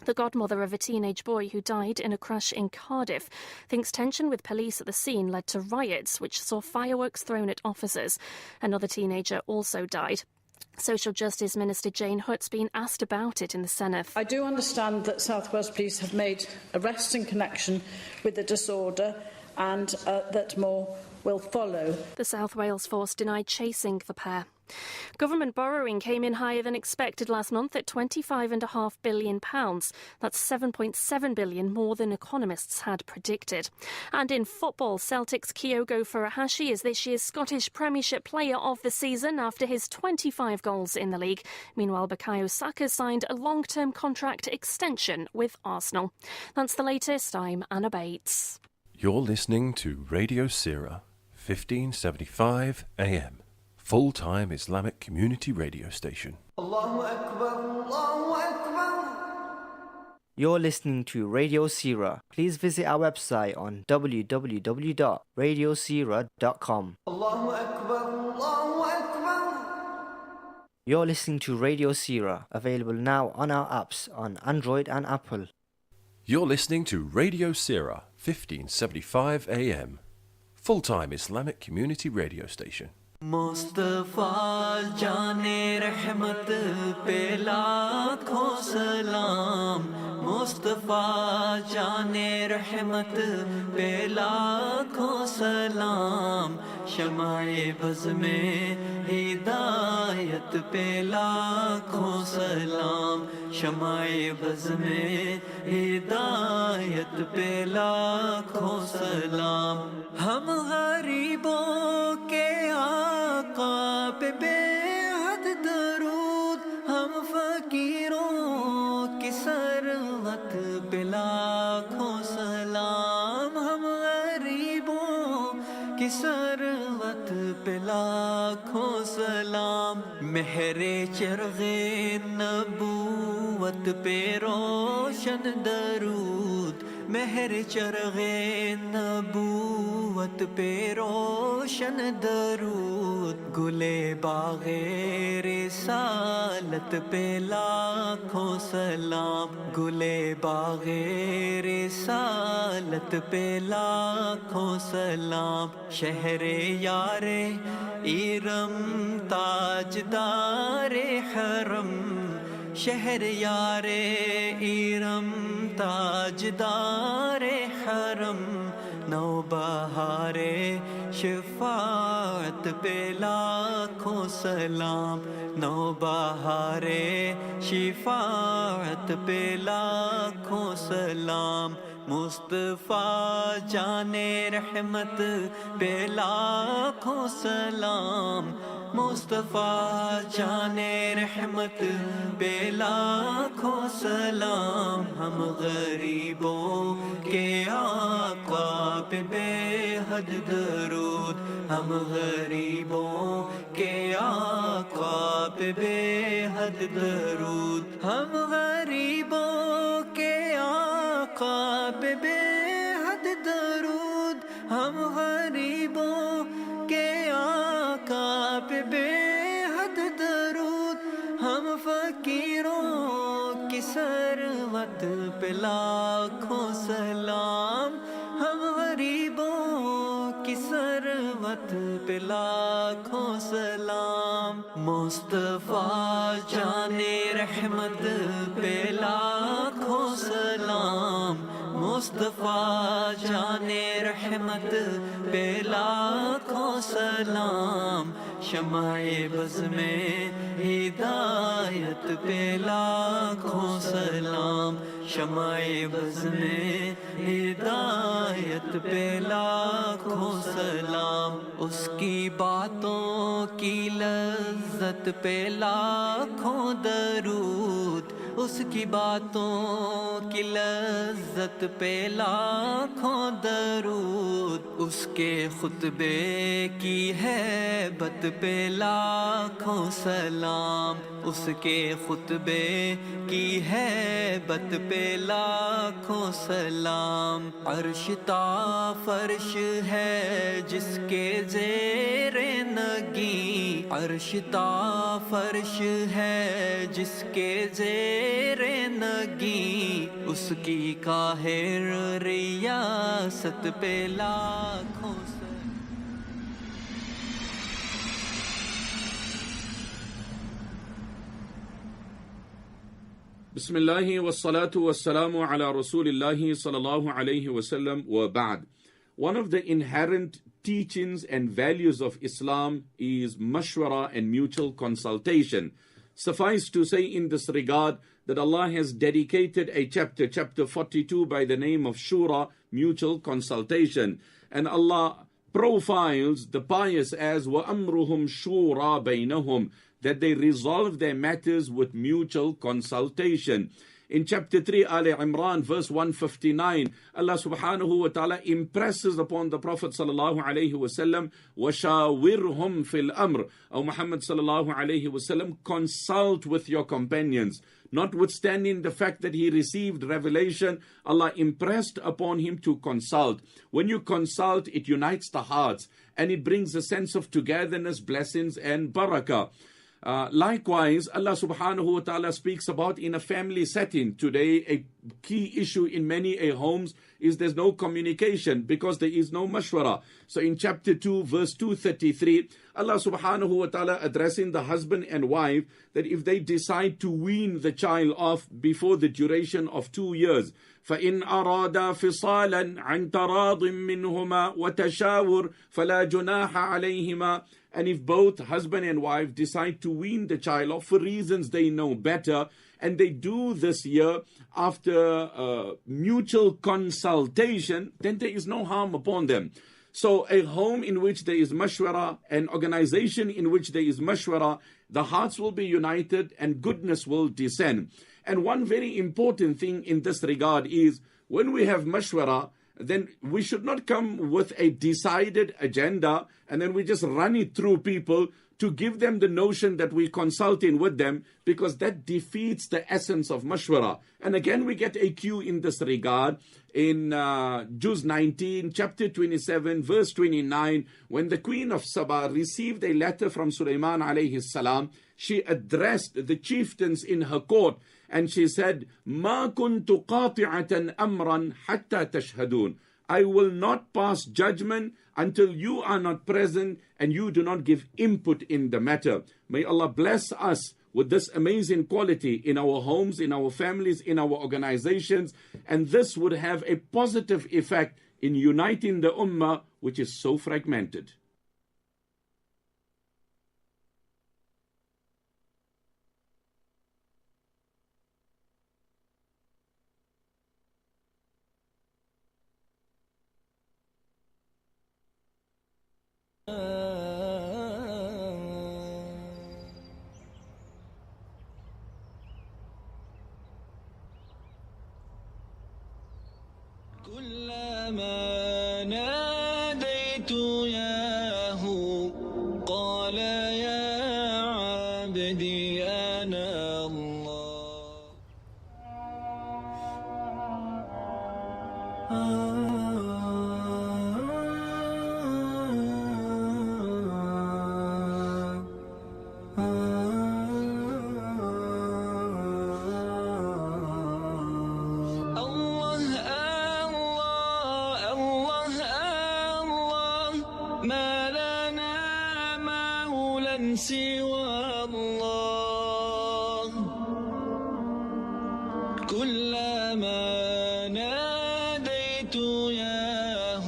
The godmother of a teenage boy who died in a crash in Cardiff thinks tension with police at the scene led to riots, which saw fireworks thrown at officers. Another teenager also died. Social Justice Minister Jane Hutt's been asked about it in the Senedd. I do understand that South Wales Police have made arrests in connection with the disorder and that more will follow. The South Wales force denied chasing the pair. Government borrowing came in higher than expected last month at £25.5 billion. That's £7.7 billion more than economists had predicted. And in football, Celtic's Kyogo Furuhashi is this year's Scottish Premiership Player of the Season after his 25 goals in the league. Meanwhile, Bukayo Saka signed a long-term contract extension with Arsenal. That's the latest. I'm Anna Bates. You're listening to Radio Seerah, 1575 AM. Full-time Islamic community radio station. You're listening to Radio Seerah. Please visit our website on www.radioseerah.com. You're listening to Radio Seerah, available now on our apps on Android and Apple. You're listening to Radio Seerah, 1575 AM. Full-time Islamic community radio station. مصطفیٰ جان رحمت پہ لاکھوں سلام مصطفیٰ جان رحمت پہ لاکھوں سلام شمع بز میں ہدایت پہ لاکھوں سلام شمع بز میں ہدایت پہ لاکھوں سلام ہم غریبوں کے آقا پہ بے حد درود ہم فقیروں کی ثروت پہ لاکھوں سلام ہم غریبوں کی ثروت پہ لاکھوں سلام مہر چرغ نبوت پہ روشن درود مہر چرغ نبوت پہ روشن درود گلے باغ رسالت پہ لاکھوں سلام گلے باغ رسالت پہ لاکھوں سلام شہر یار ایرم تاجدار حرم شہر یار ایرم تاجدار حرم نو بہار شفاعت پہ لاکھوں سلام نو بہار شفاعت پہ لاکھوں سلام مصطفیٰ جان رحمت پہ لاکھوں سلام مصطفیٰ جان رحمت پہ لاکھوں سلام ہم غریبوں کے آقا پہ بے حد درود ہم غریبوں کے آقا پہ بے حد درود ہم غریبوں کے آقا پہ بے حد درود ہم غریبوں کے آقا پہ بے حد درود ہم فقیروں کی ثروت پہ لاکھوں سلام ہم غریبوں کی ثروت پہ لاکھوں سلام مصطفیٰ جان رحمت پہ لاکھوں سلام مصطفیٰ جان رحمت پہ لاکھوں سلام شمع بز میں ہدایت پہ لاکھوں سلام شمع بز میں ہدایت پہ لاکھوں سلام اس کی باتوں کی لذت پہ لاکھوں درود उसकी बातों की लज्जत पे लाखों दरूद, उसके खुतबे की हैबत पे लाखों सलाम, उसके खुतबे की हैबत पे लाखों सलाम। अर्श ता फर्श है जिसके ज़ेरे नगी, अर्श ता फर्श है जिसके ज़ेरे नगी, उसकी काहिर रियासत पे लाखों Bismillahi wassalatu wassalamu ala rasulillahi sallallahu alayhi wasallam wa ba'd. One of the inherent teachings and values of Islam is mashwara and mutual consultation. Suffice to say in this regard that Allah has dedicated a chapter, chapter 42, by the name of Shura, mutual consultation. And Allah profiles the pious as وَأَمْرُهُمْ شُورَى بَيْنَهُمْ, that they resolve their matters with mutual consultation. In chapter 3, Ali Imran, verse 159, Allah subhanahu wa ta'ala impresses upon the Prophet sallallahu alayhi wa sallam, وَشَاوِرْهُمْ فِي الْأَمْرِ, O Muhammad sallallahu alayhi wa sallam, consult with your companions. Notwithstanding the fact that he received revelation, Allah impressed upon him to consult. When you consult, it unites the hearts and it brings a sense of togetherness, blessings and barakah. Likewise, Allah subhanahu wa ta'ala speaks about in a family setting. Today, a key issue in many homes is there's no communication because there is no mashwara. So in chapter 2, verse 233, Allah subhanahu wa ta'ala addressing the husband and wife that if they decide to wean the child off before the duration of 2 years, فَإِنْ أَرَادَا فِصَالًا عَنْ تَرَاضٍ مِّنْهُمَا وَتَشَاوُرٍ فَلَا جُنَاحَ عَلَيْهِمَا. And if both husband and wife decide to wean the child off for reasons they know better, and they do this year after mutual consultation, then there is no harm upon them. So a home in which there is mashwara, an organization in which there is mashwara, the hearts will be united and goodness will descend. And one very important thing in this regard is when we have mashwara, then we should not come with a decided agenda and then we just run it through people to give them the notion that we're consulting with them, because that defeats the essence of mashwara. And again, we get a cue in this regard in Juz 19, chapter 27, verse 29, when the Queen of Saba received a letter from Sulaiman alayhi salam. She addressed the chieftains in her court and she said, "Ma kuntu qati'atan amran hatta tashhadun." I will not pass judgment until you are not present and you do not give input in the matter. May Allah bless us with this amazing quality in our homes, in our families, in our organizations, and this would have a positive effect in uniting the ummah, which is so fragmented. كلما ناديت ياه قال يا عبدي أنا سوى الله كلما ناديت ياه.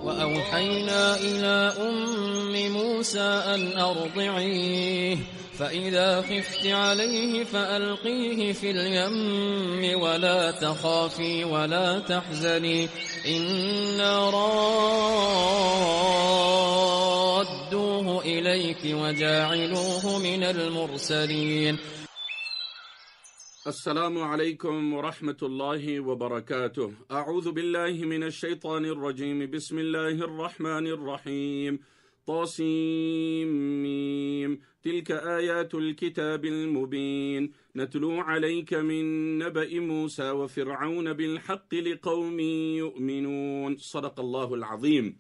وأوحينا إلى أم موسى أن أرضعيه فإذا خفت عليه فألقيه في اليم ولا تخافي ولا تحزني إنا رادوه إليك وجاعلوه من المرسلين. السلام عليكم ورحمة الله وبركاته. أعوذ بالله من الشيطان الرجيم. بسم الله الرحمن الرحيم. طاسيم. تلك آيات الكتاب المبين نتلو عليك من نبأ موسى وفرعون بالحق لقوم يؤمنون. صدق الله العظيم.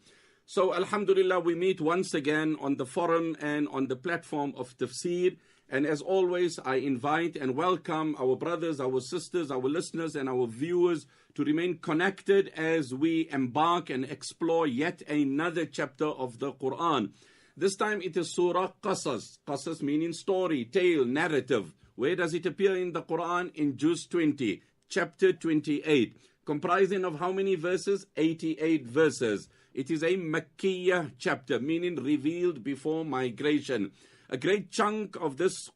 So Alhamdulillah, we meet once again on the forum and on the platform of Tafsir. And as always, I invite and welcome our brothers, our sisters, our listeners and our viewers to remain connected as we embark and explore yet another chapter of the Quran. This time it is Surah Qasas. Qasas meaning story, tale, narrative. Where does it appear in the Quran? In Juz 20, chapter 28. Comprising of how many verses? 88 verses. It is a Makkiyah chapter, meaning revealed before migration. A great chunk of this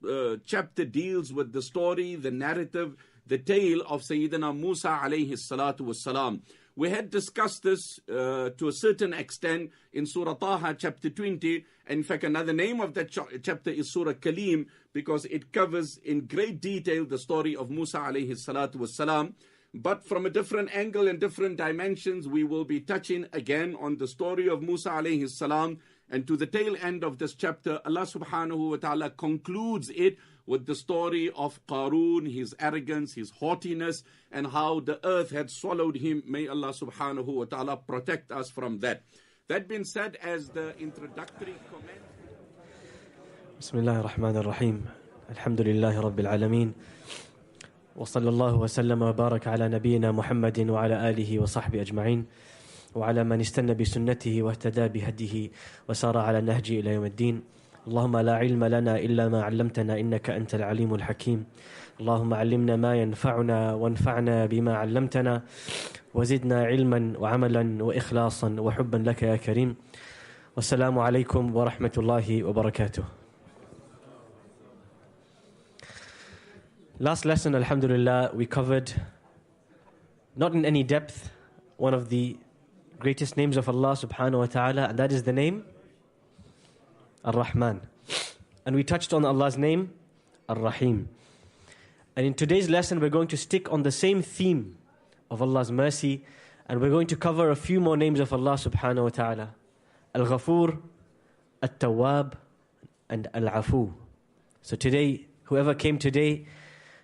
chapter deals with the story, the narrative, the tale of Sayyidina Musa alayhi salatu wassalam. We had discussed this to a certain extent in Surah Taha chapter 20. In fact, another name of that chapter is Surah Kalim, because it covers in great detail the story of Musa alayhi salatu wassalam. But from a different angle and different dimensions, we will be touching again on the story of Musa alayhi salam. And to the tail end of this chapter, Allah subhanahu wa ta'ala concludes it with the story of Qarun, his arrogance, his haughtiness, and how the earth had swallowed him. May Allah subhanahu wa ta'ala protect us from that. That being said, as the introductory comment. Bismillah ar-Rahman ar-Rahim. Alhamdulillahi Rabbil Alameen. وصلى الله وسلم وبارك على نبينا محمد وعلى آله وصحبه أجمعين وعلى من استنى بسنته واهتدى بهديه وسار على نهجه إلى يوم الدين. اللهم لا علم لنا إلا ما علمتنا إنك أنت العليم الحكيم. اللهم علمنا ما ينفعنا وانفعنا بما علمتنا وزدنا علما وعملا وإخلاصا وحبا لك يا كريم. والسلام عليكم ورحمة الله وبركاته. Last lesson, alhamdulillah, we covered, not in any depth, one of the greatest names of Allah subhanahu wa ta'ala, and that is the name Ar-Rahman. And we touched on Allah's name Ar-Rahim. And in today's lesson, we're going to stick on the same theme of Allah's mercy, and we're going to cover a few more names of Allah subhanahu wa ta'ala. Al-Ghafur, At-Tawwab, and Al-Afu. So today, whoever came today,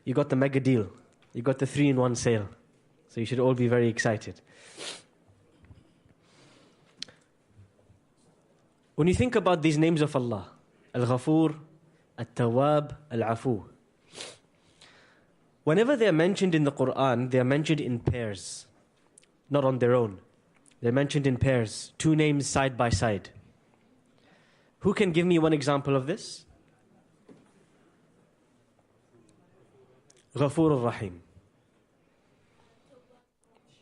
you got the mega deal. You got the 3-in-1 sale. So you should all be very excited. When you think about these names of Allah, Al-Ghafur, At-Tawwab, Al-Afu, whenever they are mentioned in the Quran, they are mentioned in pairs, not on their own. They're mentioned in pairs, two names side by side. Who can give me one example of this? Ghafur al-Rahim.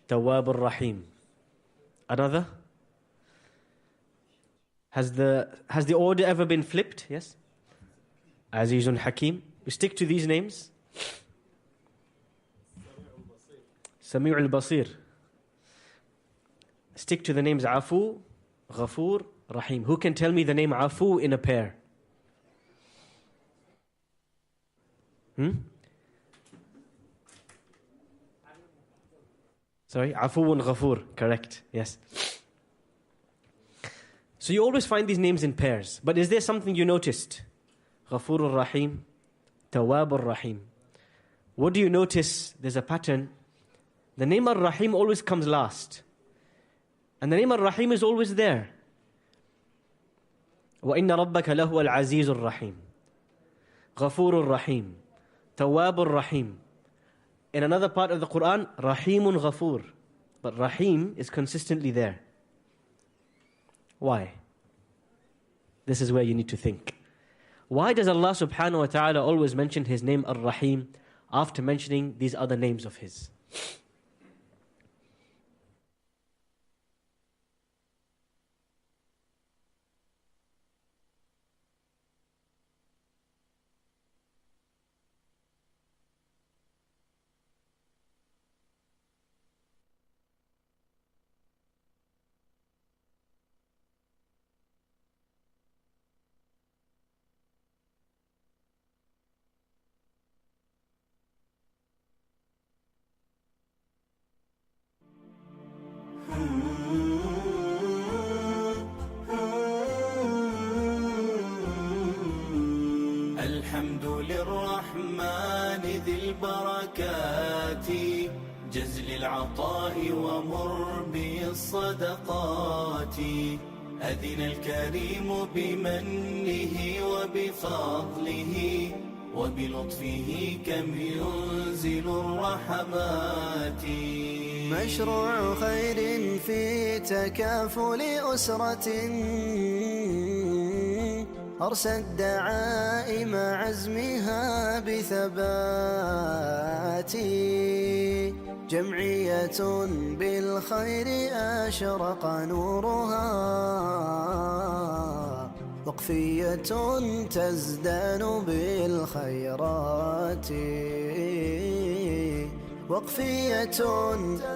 Tawwab al-Rahim. Another? Has the order ever been flipped? Yes? Azizun Hakim. We stick to these names. Sami' al-Basir. Stick to the names Afu, Ghafur, Rahim. Who can tell me the name Afu in a pair? Sorry, Afuun Ghafur. Correct. Yes. So you always find these names in pairs. But is there something you noticed? Ghafur al-Rahim, Tawwab al-Rahim. What do you notice? There's a pattern. The name al-Rahim always comes last. And the name al-Rahim is always there. وَإِنَّ رَبَّكَ لَهُوَ الْعَزِيزُ الرَّحِيمُ Ghafur al-Rahim, Tawwab al-Rahim. In another part of the Quran, Rahimun Ghafur. But Rahim is consistently there. Why? This is where you need to think. Why does Allah subhanahu wa ta'ala always mention His name Ar-Rahim after mentioning these other names of His? ذي البركات جزل العطاء ومر بالصدقات أذن الكريم بمنه وبفضله وبلطفه كم ينزل الرحمات مشروع خير في تكافل أسرة أرسى الدعائم عزمها بثبات جمعية بالخير أشرق نورها وقفية تزدان بالخيرات وقفية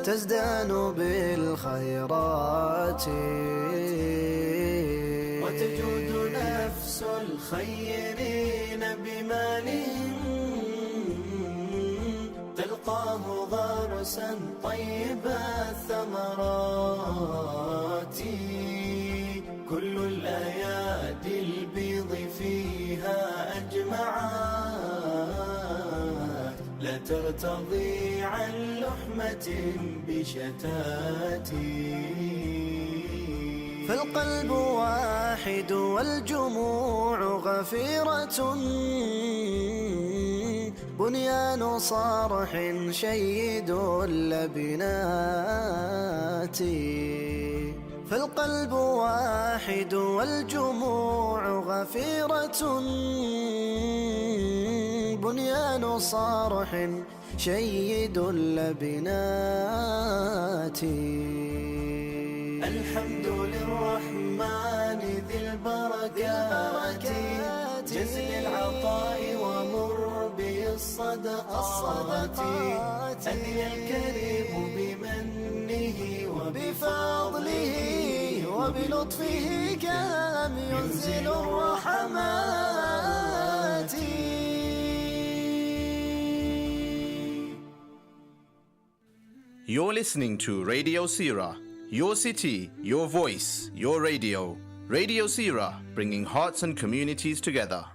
تزدان بالخيرات وتجود نفس الخيرين بمالهم تلقاه غرسا طيب الثمرات كل الأيادي البيض فيها أجمعات لا ترتضي عن لحمة بشتات فالقلب واحد والجموع غفيرة بنيان صرح شيد اللبنات فالقلب واحد والجموع غفيرة بنيان صرح شيد اللبنات الحمد للرحمن ذي البركات جزل العطاء ومر بالصدقات أذن الكريم بمنه وبفضله وبلطفه كم ينزل الرحمات You're listening to Radio Seerah, your city, your voice, your radio. Radio Seerah, bringing hearts and communities together.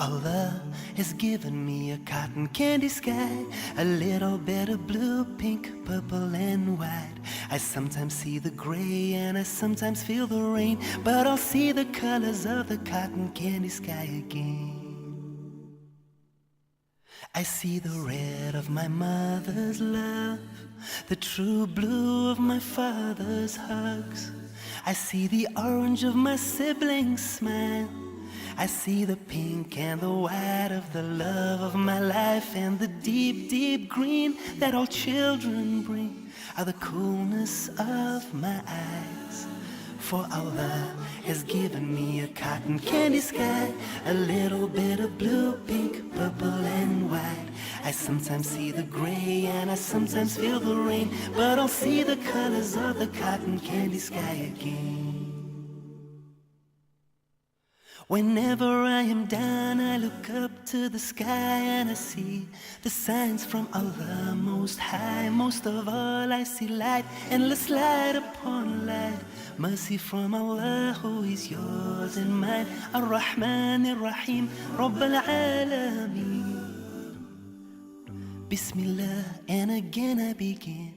Allah has given me a cotton candy sky, a little bit of blue, pink, purple and white. I sometimes see the gray and I sometimes feel the rain, but I'll see the colors of the cotton candy sky again. I see the red of my mother's love, the true blue of my father's hugs. I see the orange of my siblings' smile. I see the pink and the white of the love of my life, and the deep, deep green that all children bring are the coolness of my eyes. For Allah has given me a cotton candy sky, a little bit of blue, pink, purple and white. I sometimes see the gray and I sometimes feel the rain, but I'll see the colors of the cotton candy sky again. Whenever I am down, I look up to the sky and I see the signs from Allah Most High. Most of all, I see light, endless light upon light. Mercy from Allah, who is yours and mine. Ar-Rahman, Ar-Rahim, Rabb al-Alameen. Bismillah, and again I begin.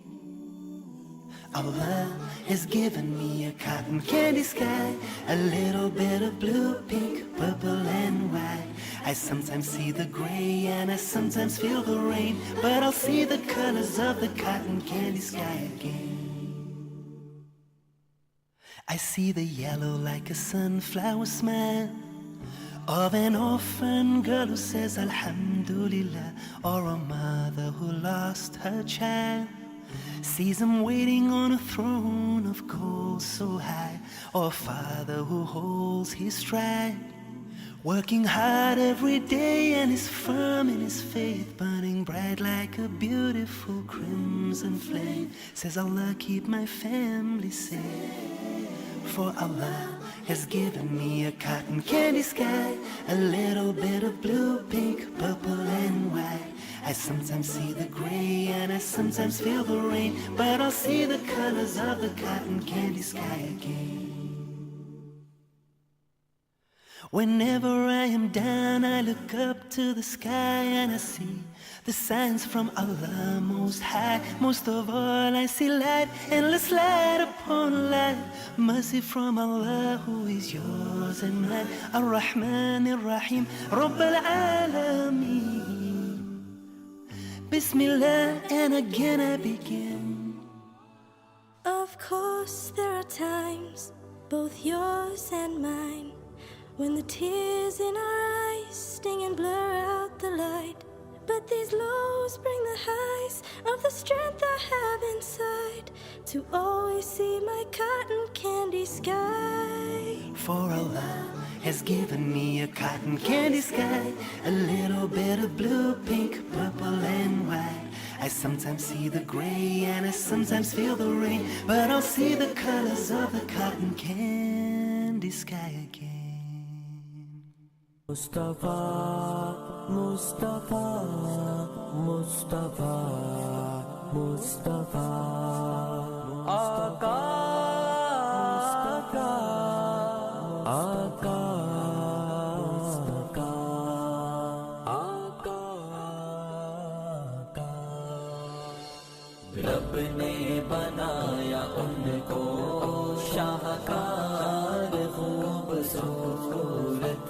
Allah has given me a cotton candy sky, a little bit of blue, pink, purple and white. I sometimes see the gray and I sometimes feel the rain, but I'll see the colors of the cotton candy sky again. I see the yellow like a sunflower smile of an orphan girl who says Alhamdulillah, or a mother who lost her child, sees him waiting on a throne of gold so high, or a father who holds his stride, working hard every day and is firm in his faith, burning bright like a beautiful crimson flame, says Allah keep my family safe. For Allah has given me a cotton candy sky, a little bit of blue, pink, purple and white. I sometimes see the gray and I sometimes feel the rain, but I'll see the colors of the cotton candy sky again. Whenever I am down, I look up to the sky and I see the signs from Allah Most High. Most of all, I see light, endless light upon light. Mercy from Allah, who is yours and mine. Ar-Rahman Ar-Rahim, Rabb al-Alameen. Bismillah, and again I begin. Of course, there are times, both yours and mine, when the tears in our eyes sting and blur out the light. But these lows bring the highs of the strength I have inside, to always see my cotton candy sky. For Allah has given me a cotton candy sky, a little bit of blue, pink, purple and white. I sometimes see the gray and I sometimes feel the rain, but I'll see the colors of the cotton candy sky again. Mustafa, Mustafa, Mustafa, Mustafa, Aka, Aka, Aka, Aka, Aka. रब ने बनाया उनको शाहकार खूबसूरत,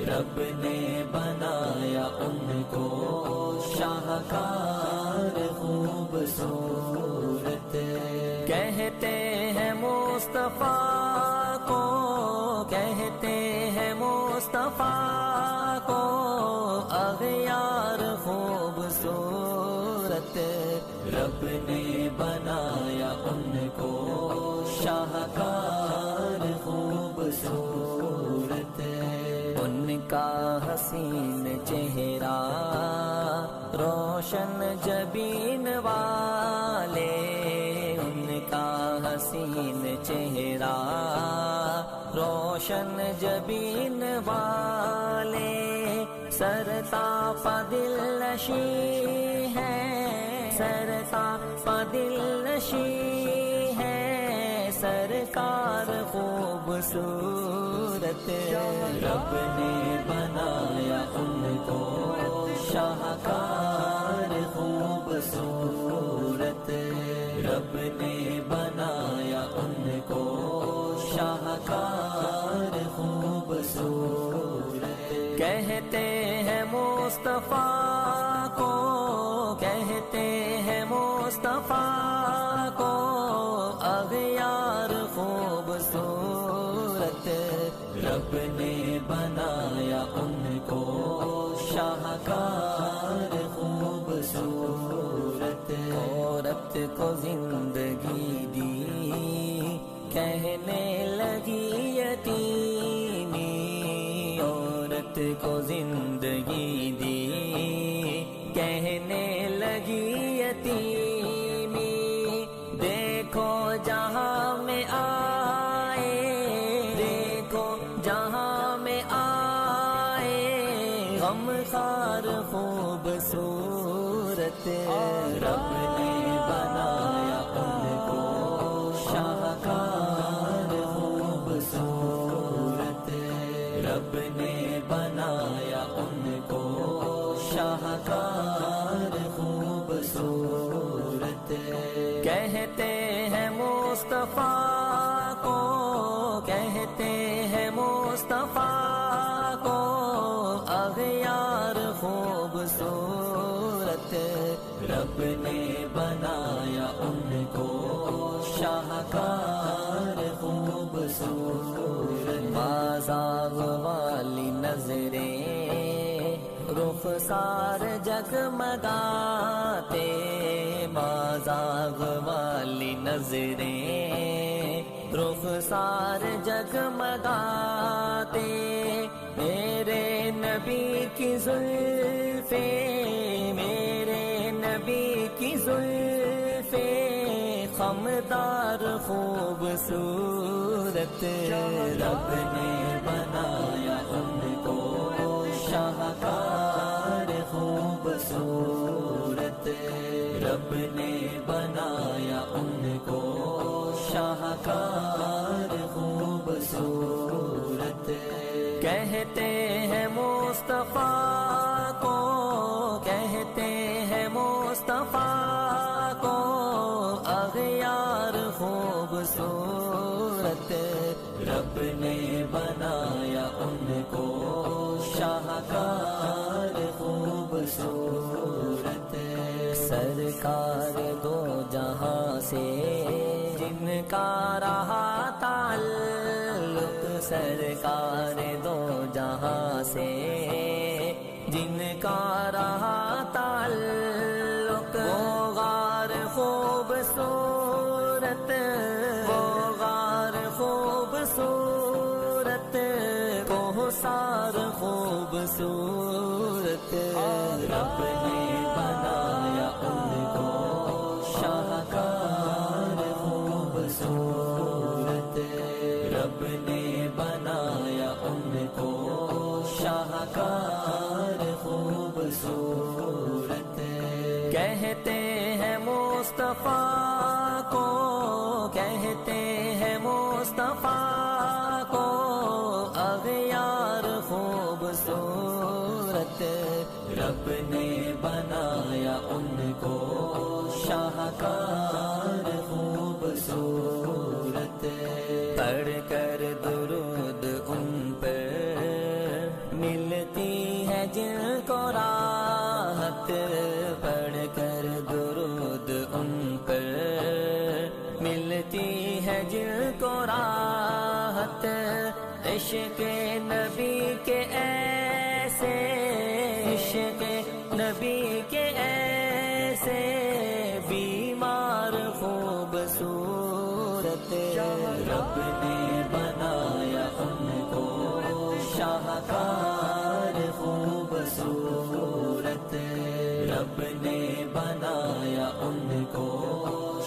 रब ने बनाया उनको शाहकार खूबसूरत. कहते हैं मुस्तफा को, कहते हैं मुस्तफा को अग़यार खूबसूरत. रब ने बनाया उनको शाहकार खूबसूरत. उनका हसीन चेहरा रोशन जबीन वाले, उनका हसीन चेहरा रोशन जबीन वाले. सरता दिल नशी है, सरता दिल नशी है, सरकार खूबसूरत. रब ने बनाया उनको शाहकार खूबसूरत. रब ने बनाया उनको शाहकार खूबसूरत. कहते हैं मुस्तफा को, कहते हैं मुस्तफा को अग़यार खूबसूरत. रब ने बनाया उनको शाहकार खूबसूरत. औरत को जिंदगी दी, कहने लगी यतीमी. औरत को जिंदगी दी, कहने लगी यतीमी. देखो जहां में आए, देखो जहां में आए, गमखार खूबसूरत. रब ने बनाया उनको शाहकार खूबसूरत. रब ने बनाया उनको शाहकार खूबसूरत. कहते हैं मुस्तफा को, कहते हैं मुस्तफा को अग़यार खूबसूरत. रब ने बनाया उनको शाहकार खूबसूरत. बाज़ाग वाली नजरें, रुखसार जगमगाते, बाज़ाग वाली नजरें, रुखसार जगमगाते. मेरे नबी की जुल्फे, मेरे नबी की जुल्फे खमदार खूबसूरत. रब ने बनाया उनको शाहकार खूबसूरत. रब ने बनाया उनको शाहकार खूबसूरत. کہتے ہیں مصطفیٰ کو کہتے ہیں مصطفیٰ کو اغیار خوبصورت رب نے بنایا ان کو شاہکار خوبصورت سرکار دو جہاں سے جن کا رہا تعلق سرکار دو جہاں سے جن کا رہا تعلق وہ غار خوبصورت وہ غار خوبصورت کوثر خوبصورت رب نے بنایا ان کو شاہکار خوبصورت رب نے بنایا ان کو شاہکار خوبصورت کہتے ہیں مصطفیٰ کو کہتے ہیں مصطفیٰ کو اغیار خوبصورت رب نے بنایا ان کو شاہکار خوبصورت پڑھ کر درود ان پر ملتی ہے جن کو راحت پڑھ کر درود ان پر ملتی ہے جن کو راحت عشق نبی کے ایسے عشق نبی کے ایسے بیمار خوبصورت رب نے بنایا ان کو شاہکار خوبصورت رب نے بنایا ان کو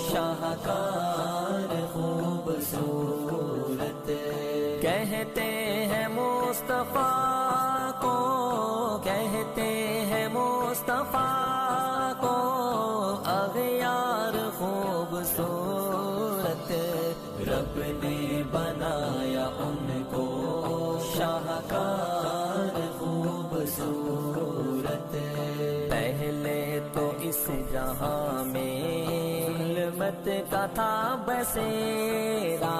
شاہکار خوبصورت کہتے ہیں مصطفیٰ کو کہتے ہیں مصطفیٰ کو اغیار خوبصورت رب نے بنایا ان کو شاہکار خوبصورت پہلے تو اس جہاں میں ظلمت کا تھا بسیرا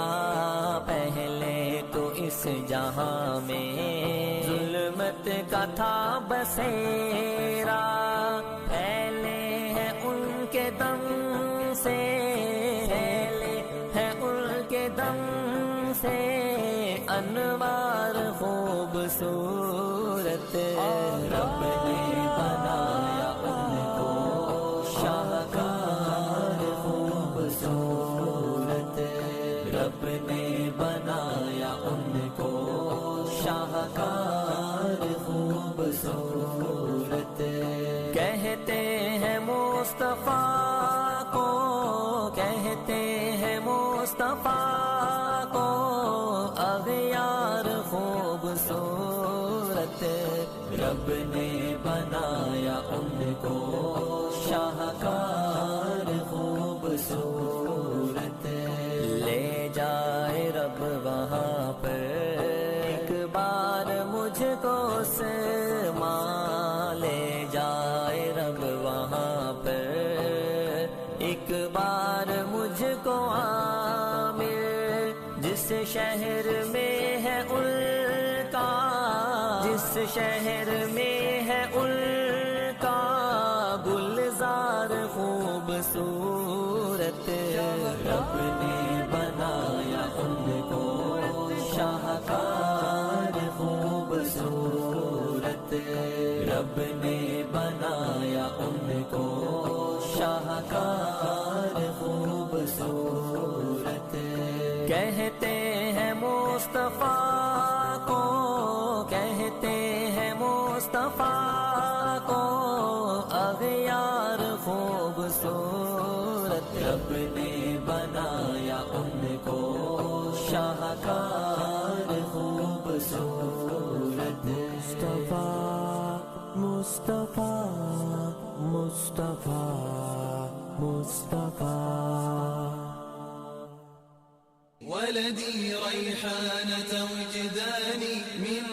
پہلے تو اس جہاں میں ظلمت کا تھا بسیرا پہلے ہے ان کے دم سے پہلے ہے ان کے دم سے انوار خوبصورت رب نے بنایا ان کو شاہکار خوبصورت رب نے بنایا ان کو شاہکار خوبصورت کہتے ہیں مصطفیٰ کو کہتے ہیں مصطفیٰ کو اغیار خوبصورت رب نے بنایا ان کو شاہکار خوبصورت لے جائے رب وہاں پر ایک بار مجھ کو سما لے جائے رب وہاں پر ایک بار مجھ کو عامر جس شہر میں ہے ان کا جس شہر میں ہے ان کا گلزار خوبصورت رب نے بنایا ان کو شاہکار خوبصورت رب نے بنایا ان کو شاہکار خوبصورت کہتے ہیں مصطفیٰ کو کہتے ہیں مصطفیٰ کو اغیار خوبصورت رب نے بنایا ان کو شاہکار خوبصورت مصطفیٰ مصطفیٰ مصطفیٰ مصطفیٰ ولدي ريحانة وجداني من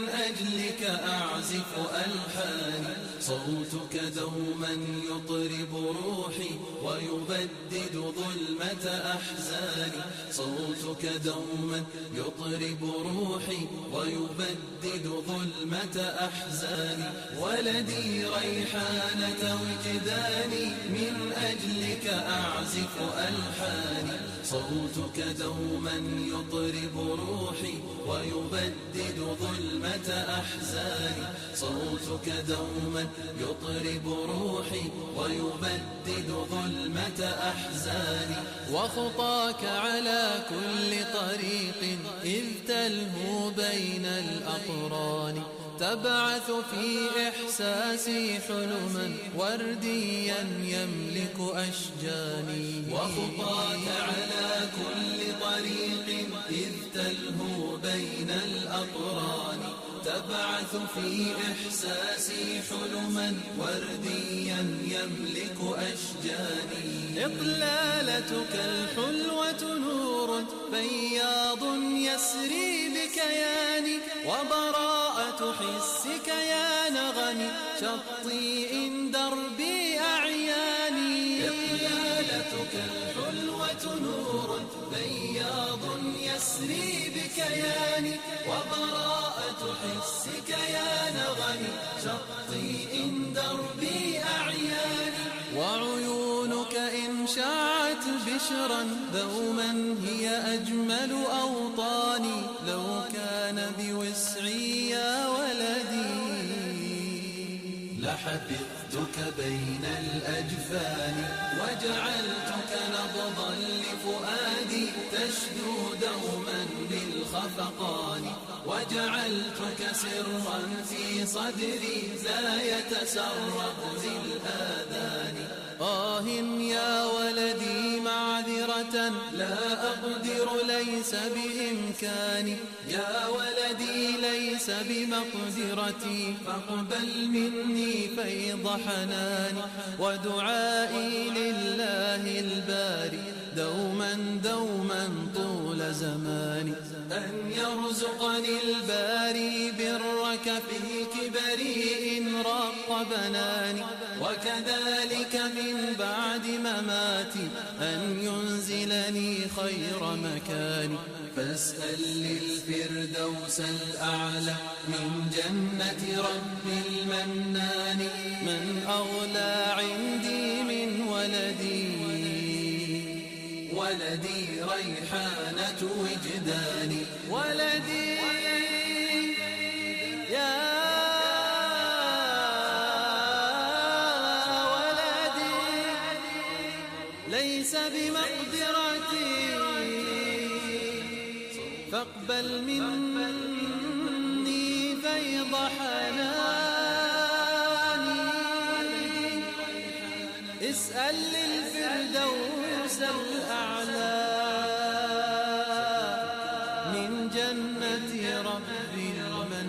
أعزف ألحاني صوتك دوما يطرب روحي ويبدد ظلمة أحزاني صوتك دوما يطرب روحي ويبدد ظلمة أحزاني ولدي ريحانة وجداني من أجلك أعزف ألحاني صوتك دوما يطرب روحي ويبدد ظلمة أحزاني صوتك دوما يطرب روحي ويبدد ظلمة أحزاني وخطاك على كل طريق إذ تلهو بين الأقران تبعث في إحساسي حلما ورديا يملك أشجاني وخطاك على كل طريق إذ تلهو بين الأقران تبعث في إحساسي حلما ورديا يملك أشجاني إقلالتك الحلوة نور بياض يسري بكياني وبراءة حسك يا نغمي شطي إن دربي أعياني إقلالتك الحلوة نور بياض يسري بكياني وبراءة حسك يا نغمي شطي إن دربي أعياني وعيونك إن شاعت بشرا دوما هي أجمل أوطاني لو كان بوسعي يا ولدي لحفظتك بين الأجفان وجعلتك نبضا لفؤادي تشدو دوما بالخفقان وجعلتك سرا في صدري لا يتسرب للآذان يا ولدي معذرة لا أقدر ليس بإمكاني يا ولدي ليس بمقدرتي فاقبل مني فيض حناني ودعائي لله الباري دوما دوما طول زماني أن يرزقني الباري برك في كبري إن رق بناني وكذلك من بعد مماتي أن ينزلني خير مكاني فاسأل للفردوس الأعلى من جنة رب المنان من أغلى عندي من ولدي ولدي ريحانة وجداني ولدي يا ولدي ليس بمقدرتي فاقبل مني فيض حناني اسأل للفردوس الأعلى من جنة رب المنان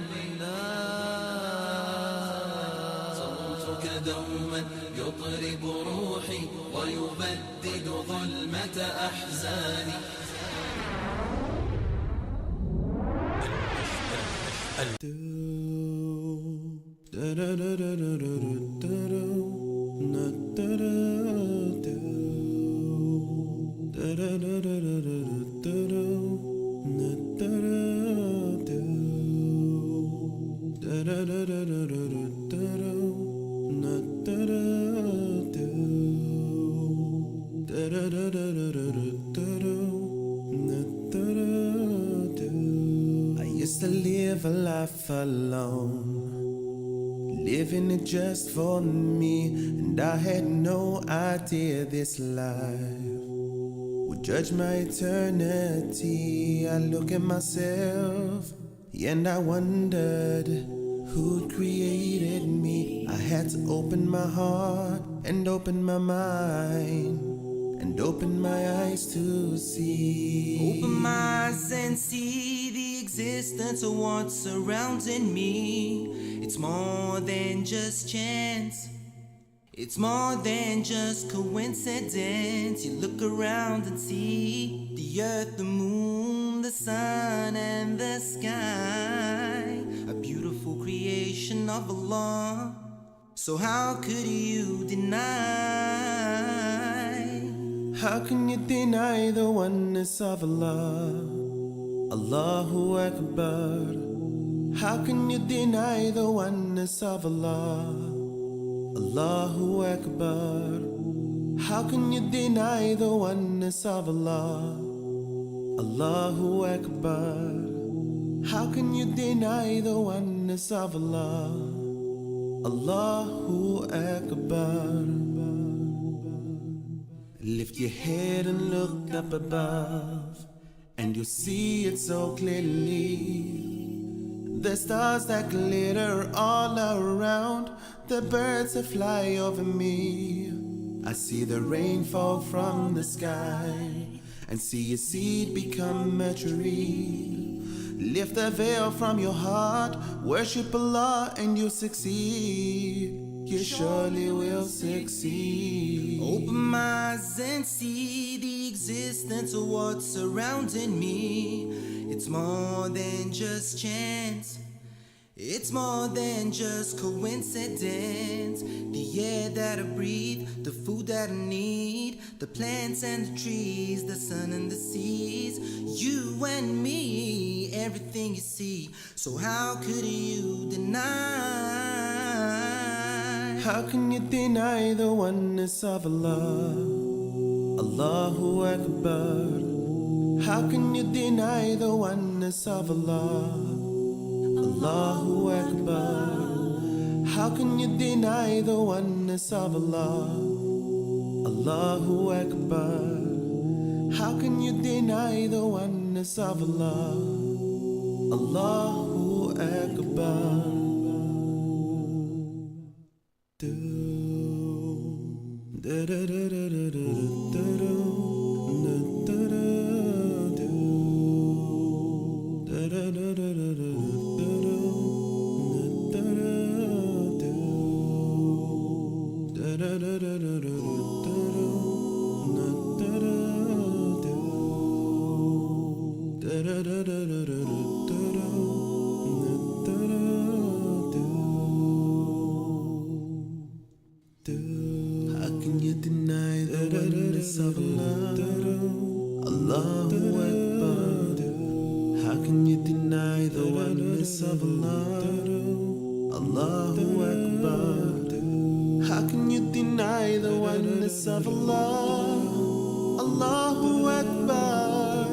صوتك دوما يطرب روحي ويبدد ظلمة أحزاني I used to live a life alone, living it just for me, and I had no idea this life would judge my eternity. I look at myself and I wondered who created me. I had to open my heart and open my mind and open my eyes to see. Open my eyes and see the existence of what's surrounding me. It's more than just chance. It's more than just coincidence. You look around and see the earth, the moon, the sun, and the sky. A beautiful creation of Allah. So how could you deny? How can you deny the oneness of Allah? Allahu Akbar. How can you deny the oneness of Allah? Allahu Akbar. How can you deny the oneness of Allah? Allahu Akbar. How can you deny the oneness of Allah? Allahu Akbar. Lift your head and look up above, and you'll see it so clearly. The stars that glitter all around, the birds that fly over me. I see the rain fall from the sky, and see a seed become a tree. Lift the veil from your heart, worship Allah and you'll succeed. You surely will succeed. Open my eyes and see the existence of what's surrounding me. It's more than just chance. It's more than just coincidence. The air that I breathe, the food that I need, the plants and the trees, the sun and the seas, you and me, everything you see. So how could you deny? How can you deny the oneness of Allah? Allahu Akbar. How can you deny the oneness of Allah? Allahu Akbar. How can you deny the oneness of Allah? Allahu Akbar. How can you deny the oneness of Allah? Allahu Akbar. How can you deny the oneness of Allah? Allahu Akbar. How can you deny the oneness of Allah? Allahu Akbar. How can you deny the oneness of Allah? Allahu Akbar.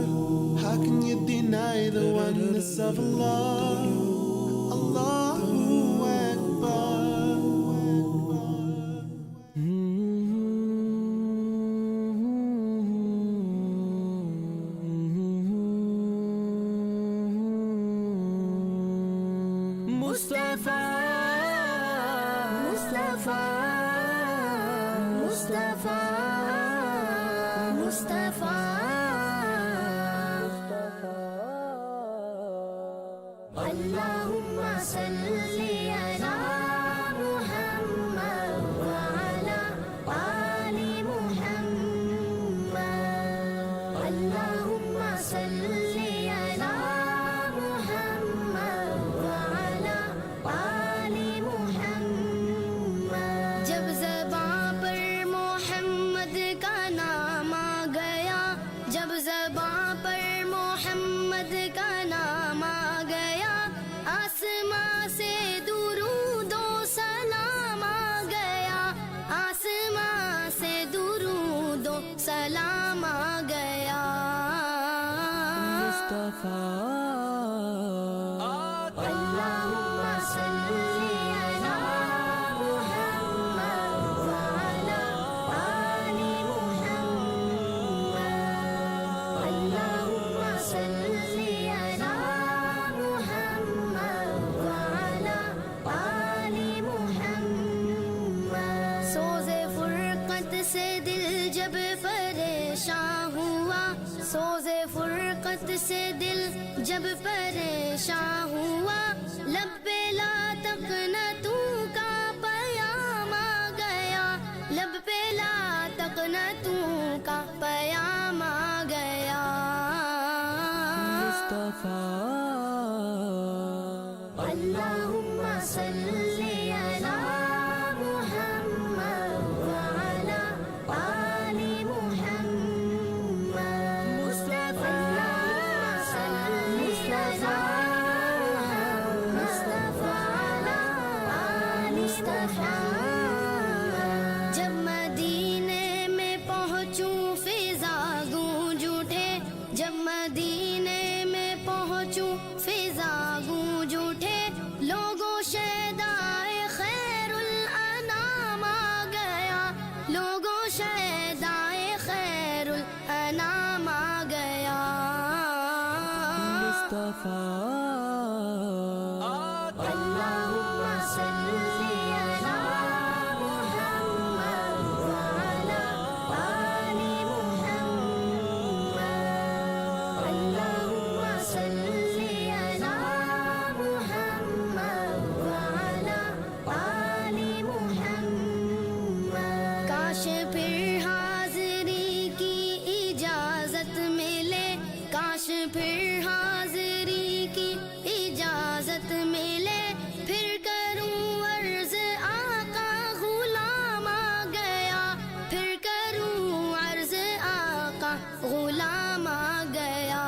How can you deny the oneness of Allah? Allahu Akbar. Mustafa, Mustafa, Mustafa, Mustafa. Allahumma salli ala Muhammad wa ala ali Muhammad. Allahumma salli ala Muhammad wa ala ali Muhammad. जब ज़बां पर मोहम्मद का नाम आ गया, जब ज़बां पर मोहम्मद का नाम आ गया, आसमां से दुरूदो सलाम आ गया, आसमां से दुरूदो सलाम आ गया। मुस्तफा अल्लाहुम्मा सल्ली अला मुहम्मद व अला आलि मुहम्मद। अल्लाहुम्मा सल्ली अला मुहम्मद व अला आलि मुहम्मद। सोज़े फुरक़त से दिल जब परेशान हुआ, सोज़े फुरक़त से दिल जब परेशान हुआ, लब पे ला तक़नतू का पयाम आ गया, लब पे ला तक़नतू का पयाम आ गया। मुस्तफा अल्लाहुम्मा چوں فضا گونج اٹھے لوگوں شیدائے خیر الانام آ گیا لوگوں شیدائے خیر الانام آ گیا مصطفیٰ اللہم صلی علی محمد وعلی آل محمد اللہم صلی علی محمد وعلی آل محمد کاش پھر حاضری کی اجازت ملے کاش پھر حاضری کی اجازت ملے پھر کروں عرض آقا غلام آ گیا پھر کروں عرض آقا غلام آ گیا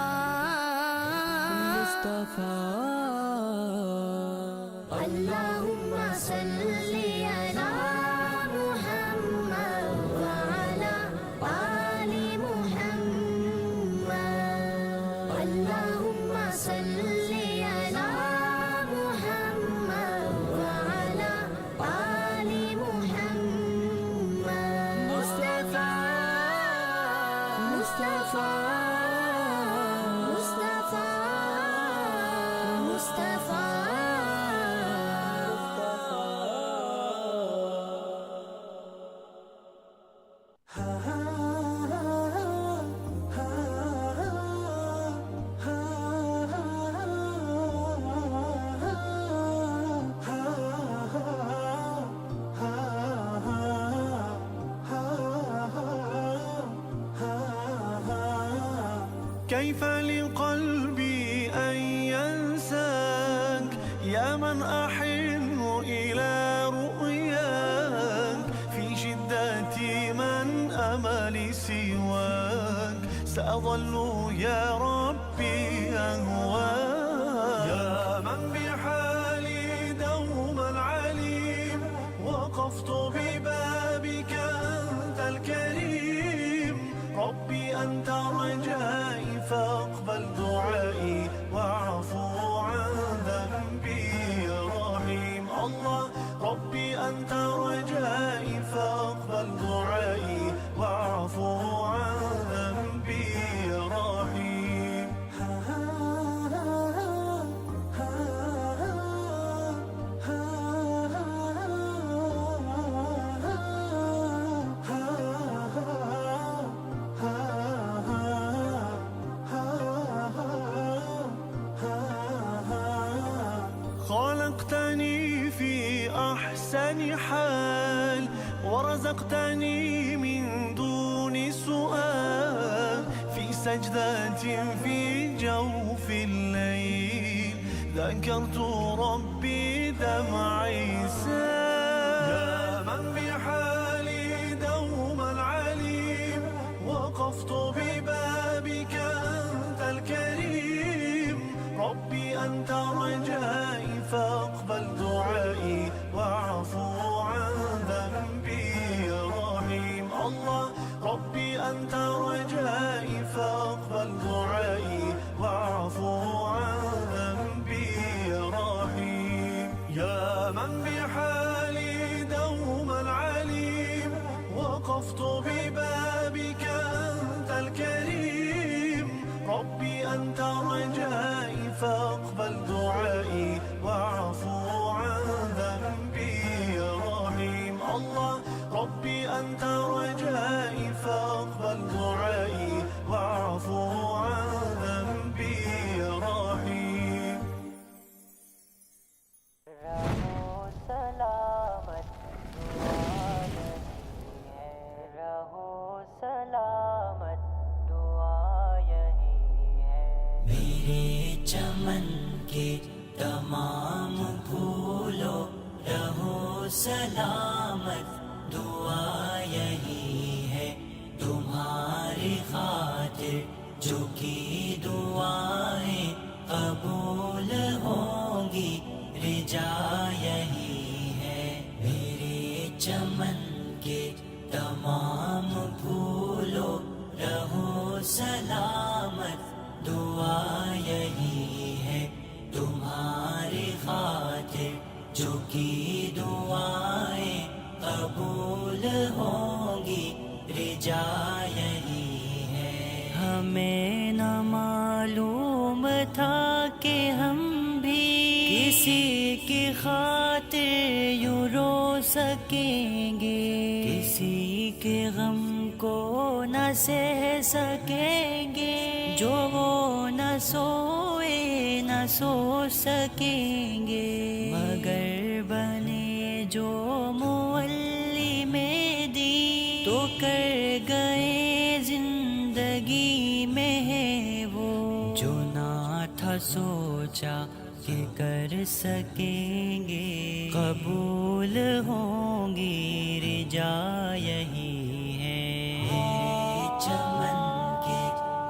مصطفیٰ اللہم صلی علی محمد وعلی آل محمد اللہم صلی علی محمد وعلی آل محمد مصطفیٰ مصطفیٰ مصطفیٰ كيف لقلبي أن ينساك يا من أحن إلى رؤياك في شدة من أملي سواك سأظل يا ربي أهواك يا من بحالي دوما عليم وقفت ببابك أنت الكريم ربي أنت رجائي فاقبل دعائي واعفو عن ذنبي يا رحيم الله ربي أنت رجائي فاقبل دعائي واعفو عن ذنبي يا رحيم خلقتني في أحسن حال ورزقتني من دون سؤال في سجدة في جوف الليل ذكرت ربي دمعي سال يا من بحالي دوما عليم وقفت ببابك أنت الكريم ربي أنت رجائي فاقبل دعائي واعفو عن ذنبي يا رحيم الله ربي أنت رجائي فاقبل دعائي واعفو عن ذنبي يا رحيم يا من بحالي دوما عليم وقفت ببابك أنت الكريم ربي أنت رجائي فاقبل دعائي واعفو عن ذنبي يا رحيم الله ربي أنت رجائي فاقبل دعائي واعفو عن ذنبي يا رحيم سلامت دعا یہی ہے رہو سلامت دعا یہی ہے میرے چمن کے تمام پھولو رہو سلامت دعا یہی ہے تمہاری خاطر جو کی دعائیں قبول ہوں گی رجا یہی ہے میرے چمن کے تمام پھولو رہو سلامت دعا یہی جو کی دعائیں قبول ہوں گی رجا یہی ہے. ہمیں نہ معلوم تھا کہ ہم بھی کسی کی خاطر یوں رو سکیں گے, کسی کے غم کو نہ سہ سکیں گے, جو وہ نہ سوئے نہ سو سکیں گے. مگر بنے جو معلم دی تو کر گئے زندگی میں ہے وہ, جو نہ تھا سوچا کہ کر سکیں گے. قبول ہوں گی رجا یہی ہے. چمن کے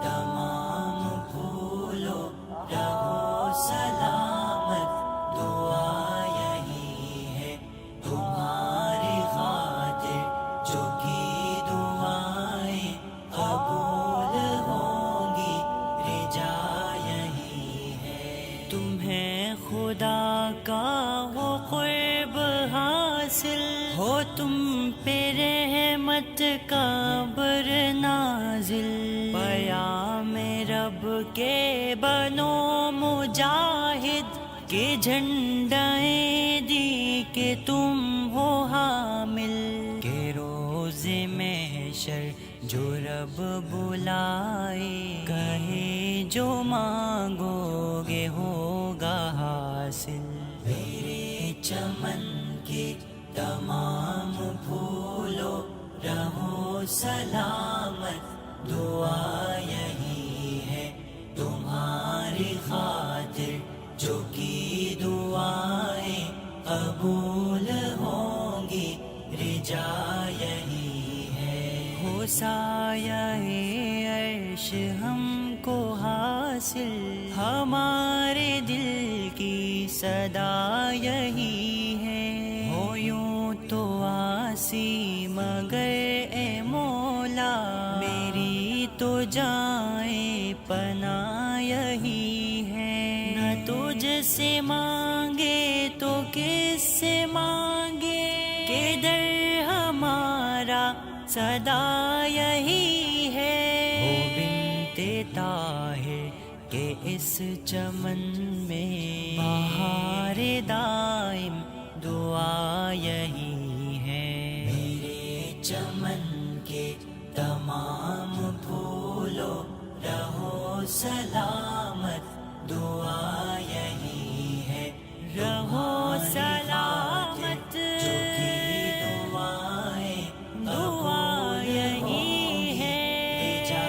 تمام پھولوں رہو سلامت, دعا یہی ہے تمہاری خاطر, جو کی دعائیں قبول ہوں گی رجا یہی ہے. تمہیں خدا کا وہ قرب حاصل ہو, تم پہ رحمت کا بر نازل, پیام رب کے بنو مجاہد کے جھنڈائیں دی کہ تم ہو حامل. کہ روز محشر جو رب بلائے, کہے جو مانگو گے ہوگا حاصل. میرے چمن کے تمام پھولوں رہو سلامت, دعا یہی ہے تمہاری خاطر, جو کی دعائیں قبول ہوں گی رجا یہی ہے. ہو سایہ عرش ہم کو حاصل, ہمارے دل کی صدا یہی ہے. ہو یوں تو آسی مگر اے مولا, میری تو جائیں پناہ یہی ہے. نہ تجھ سے مانگے تو کس سے مانگے, کہ در ہمارا صدا یہی ہے. ہو بنت طاہر کہ اس چمن میں بہار دائم, دعا یہی ہے. میرے چمن کے تمام پھولوں رہو سلامت, دعا یہی ہے رہو سلامت, جو کی دعائیں دعا یہی ہے رجا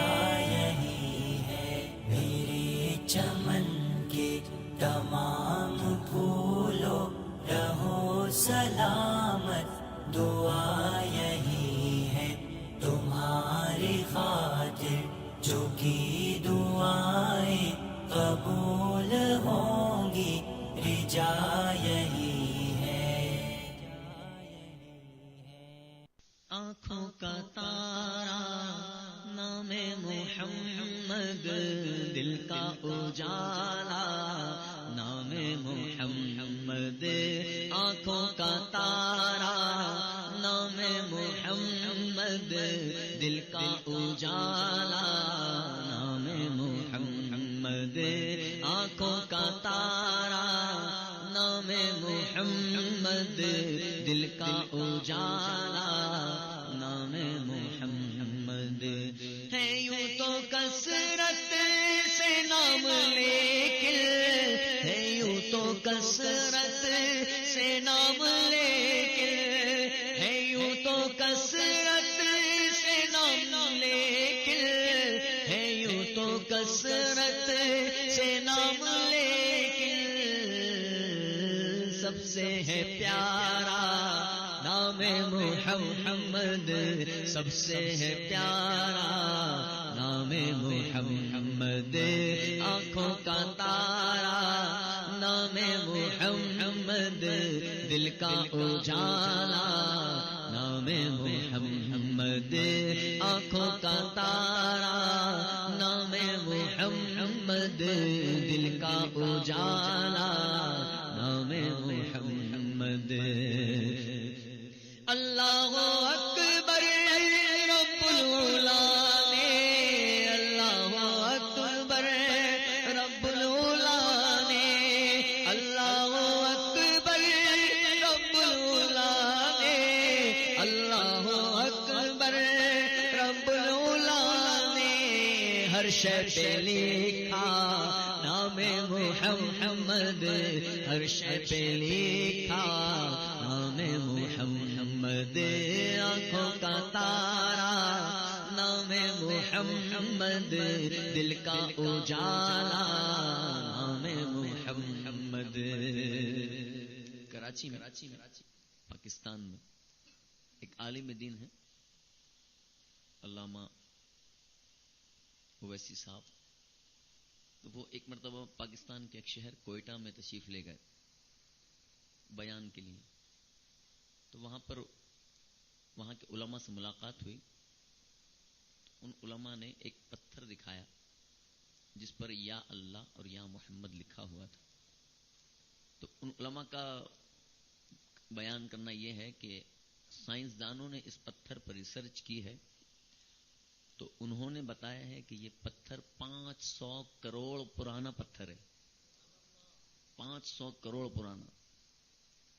یہی ہے. میرے چمن کے تمام پھولوں رہو سلامت, دعا یہی ہے تمہاری خاطر, جو کی دعائیں قبول ہوں گی رجا یہی ہے. آنکھوں کا تارا نام محمد, دل کا اجالا نام محمد. آنکھوں کا تارا نام محمد, دل کا اجالا نام محمد. آنکھوں کا تارا نام محمد, دل کا اجالا نام محمد. ہے یوں تو کثرت سے نام لیکن, ہے یوں تو کثرت سے نام لیکن, ہے یوں تو کثرت سے نام لیکن, ہے یوں تو کثرت سے نام لیکن, سب سے ہے پیارا نام محمد, سب سے ہے پیارا نام محمد. آنکھوں کا تارا نام محمد, دل کا اجالا نام محمد. آنکھوں کا تارا نام محمد, دل کا اجالا نام محمد. محمد اللہ اکبر رب العلا نے اللہ اکبر رب العلا نے اللہ اکبر رب العلا نے اللہ اکبر رب العلا نے ہر شے پہ لکھا نام محمد ہر شے پہ لکھا نام محمد آنکھوں کا تارا نام محمد دل کا اجالا نام محمد کراچی میں پاکستان میں ایک عالم دین ہے علامہ اویسی صاحب. تو وہ ایک مرتبہ پاکستان کے ایک شہر کوئٹہ میں تشریف لے گئے بیان کے لیے. تو وہاں پر وہاں کے علماء سے ملاقات ہوئی. ان علماء نے ایک پتھر دکھایا جس پر یا اللہ اور یا محمد لکھا ہوا تھا. تو ان علماء کا بیان کرنا یہ ہے کہ سائنسدانوں نے اس پتھر پر ریسرچ کی ہے تو انہوں نے بتایا ہے کہ یہ پتھر 500 کروڑ پرانا پتھر ہے. 500 کروڑ پرانا.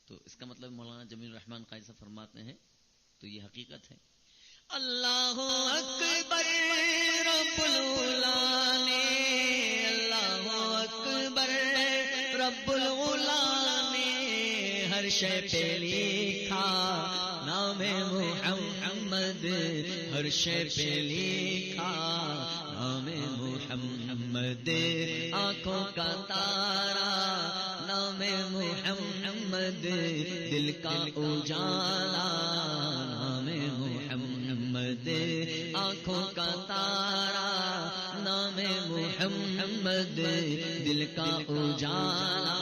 تو اس کا مطلب مولانا جمیل الرحمان قائد صاحب فرماتے ہیں تو یہ حقیقت ہے. اللہ اکبر رب العلا نے اللہ اکبر رب العلا نے ہر شے پہ لکھا نام محمد ہر شے پہ لکھا نام محمد آنکھوں کا تارا نام محمد دل کا اجالا نام محمد آنکھوں کا تارا نام محمد دل کا اجالا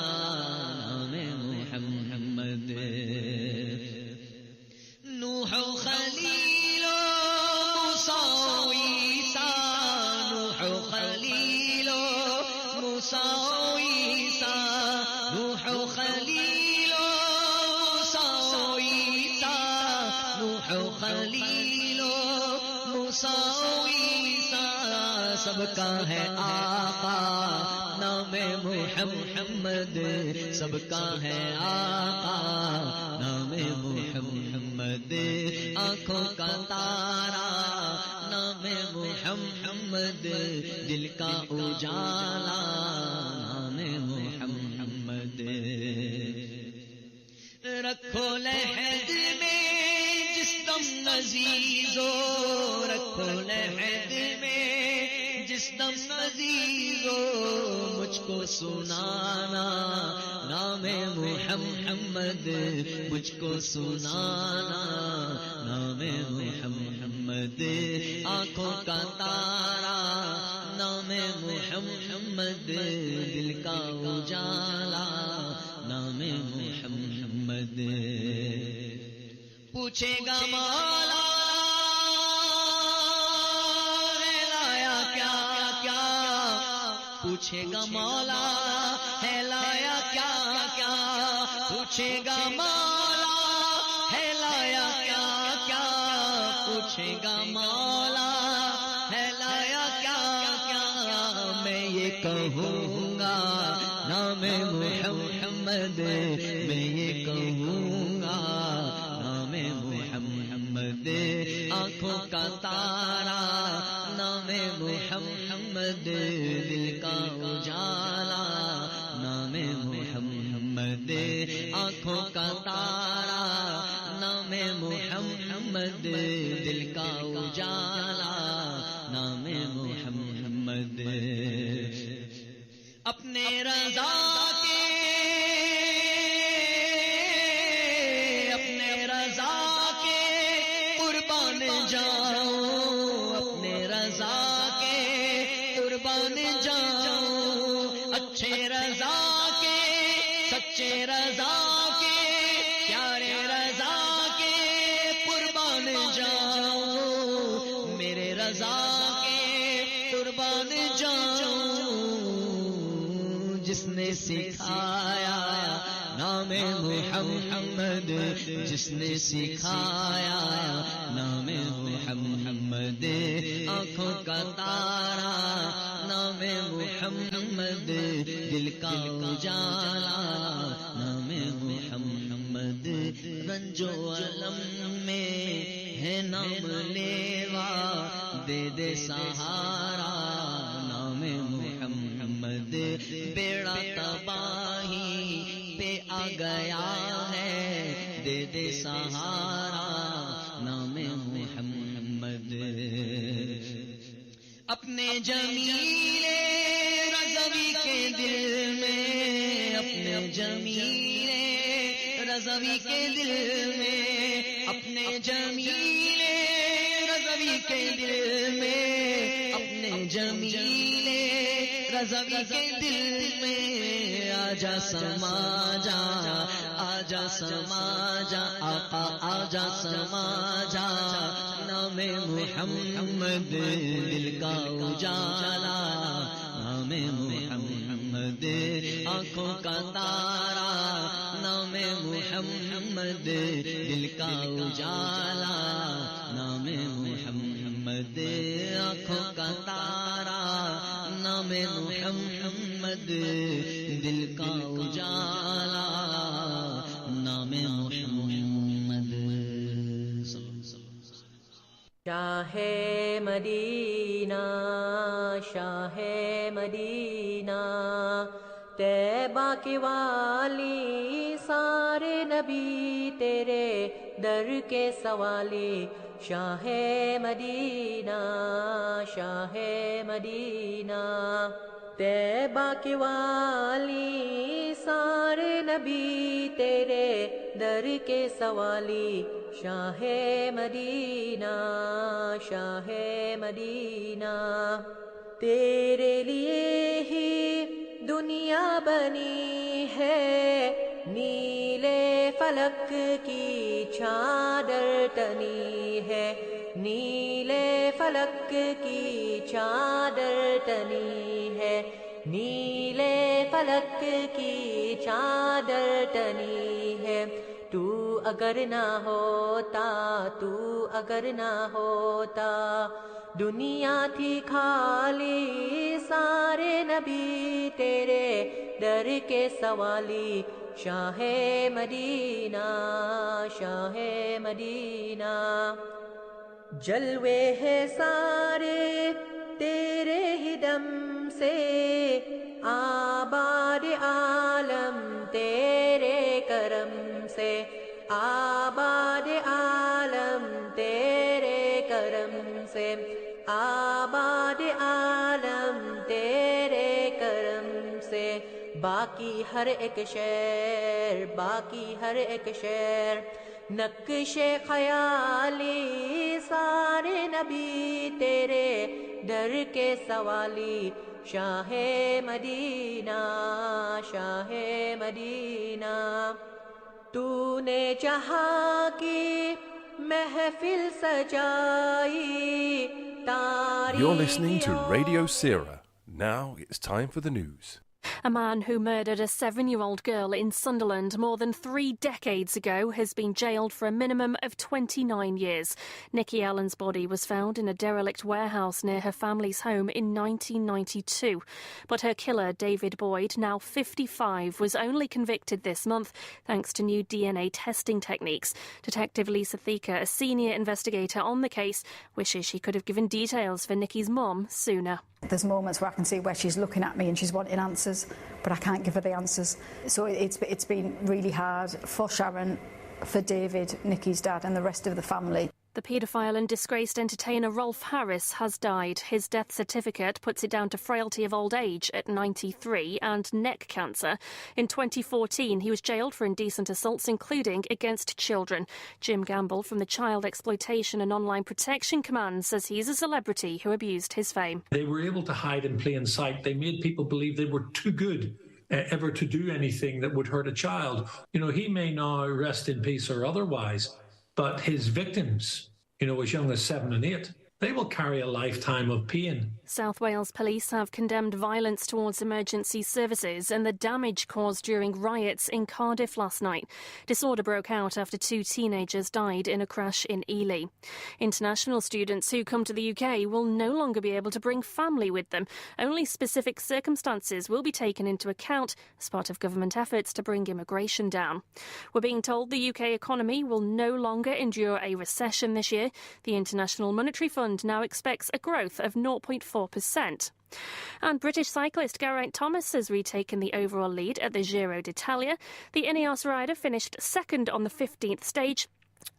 نام محمد. نوح خلیل موسیٰ عیسیٰ نوح خلیل موسیٰ عیسیٰ نوح خلیل موسیٰ عیسیٰ نوح خلیل موسیٰ عیسیٰ سب کا ہے آقا نام محمد سب کا ہے آقا نام محمد آنکھوں کا تارا نام محمد دل کا اجالا نام محمد. رکھو لحد میں جس دم عزیزو رکھو لحد میں جس دم عزیزو مجھ کو سنانا نام محمد مجھ کو سنانا نام محمد آنکھوں کا تارا نام محمد دل کا اجالا نام محمد. پوچھے گا مولا ہے لایا کیا کیا پوچھے گا مولا ہے لایا کیا کیا پوچھے گا مولا ہے لایا کیا کیا پوچھے گا مولا ہے لایا کیا کیا میں یہ کہوں گا نام محمد میں یہ کہوں گا نام محمد آنکھوں کا تارا نام محمد دل کا اجالا نام محمد آنکھوں کا تارا نام محمد دل کا اجالا نام محمد. اپنے رضا کے اپنے رضا کے قربان جاؤ اپنے رضا کے قربان جاؤ اچھے رضا کے سچے رضا کے پیارے رضا کے قربان جاؤ میرے رضا کے قربان جاؤ جس نے سکھایا نام محمد جس نے سکھایا نام محمد آنکھوں کا تارا نام محمد دل کا اجالا نام محمد رنج و علم میں ہے نام لیوا دے دے سہارا نام محمد بیڑا تباہی پہ آ گیا ہے دے دے سہارا نام محمد اپنے جمیل رضوی کے دل میں اپنے جمیل رضوی کے دل میں اپنے جمیل رضوی کے دل میں اپنے جمیل رضوی کے دل میں آجا سما جا آجا سما جا آقا آجا سما جا نام محمد دل کا اجالا نام محمد آنکھوں کا تارا نام محمد دل کا اجالا نام محمد آنکھوں کا تارا نام محمد دل کا اجالا نام محمد شاہ مدینہ شاہ مدینہ طیبہ کے والی سارے نبی تیرے در کے سوالی شاہ مدینہ شاہ مدینہ طیبہ کے والی سارے نبی تیرے در کے سوالی شاہ مدینہ شاہ مدینہ تیرے لیے ہی دنیا بنی ہے نیلے فلک کی چادر تنی ہے نیلے فلک کی چادر تنی ہے نیلے فلک کی چادر تنی ہے تو اگر نہ ہوتا تو اگر نہ ہوتا دنیا تھی خالی سارے نبی تیرے در کے سوالی شاہ مدینہ شاہ مدینہ جلوے ہے سارے تیرے ہی دم سے آباد عالم تیرے کرم سے آباد عالم تیرے کرم سے آباد عالم تیرے کرم سے باقی ہر ایک شعر باقی ہر ایک شعر نقش خیالی سارے نبی تیرے در کے سوالی شاہ مدینہ شاہ مدینہ تو نے جہاں کی محفل سجائی You're listening to Radio Seerah. Now it's time for the news. A man who murdered a 7-year-old girl in Sunderland more than 3 decades ago has been jailed for a minimum of 29 years. Nikki Allen's body was found in a derelict warehouse near her family's home in 1992. But her killer, David Boyd, now 55, was only convicted this month thanks to new DNA testing techniques. Detective Lisa Thika, a senior investigator on the case, wishes she could have given details for Nikki's mum sooner. There's moments where I can see where she's looking at me and she's wanting answers, but I can't give her the answers. So it's been really hard for Sharon, for David, Nikki's dad, and the rest of the family. The paedophile and disgraced entertainer Rolf Harris has died. His death certificate puts it down to frailty of old age at 93 and neck cancer. In 2014, he was jailed for indecent assaults, including against children. Jim Gamble from the Child Exploitation and Online Protection Command says he's a celebrity who abused his fame. They were able to hide in plain sight. They made people believe they were too good ever to do anything that would hurt a child. You know, he may now rest in peace or otherwise, but his victims, you know, as young as 7 and 8, they will carry a lifetime of pain. South Wales police have condemned violence towards emergency services and the damage caused during riots in Cardiff last night. Disorder broke out after 2 teenagers died in a crash in Ely. International students who come to the UK will no longer be able to bring family with them. Only specific circumstances will be taken into account as part of government efforts to bring immigration down. We're being told the UK economy will no longer endure a recession this year. The International Monetary Fund now expects a growth of 0.4%. And British cyclist Geraint Thomas has retaken the overall lead at the Giro d'Italia. The Ineos rider finished second on the 15th stage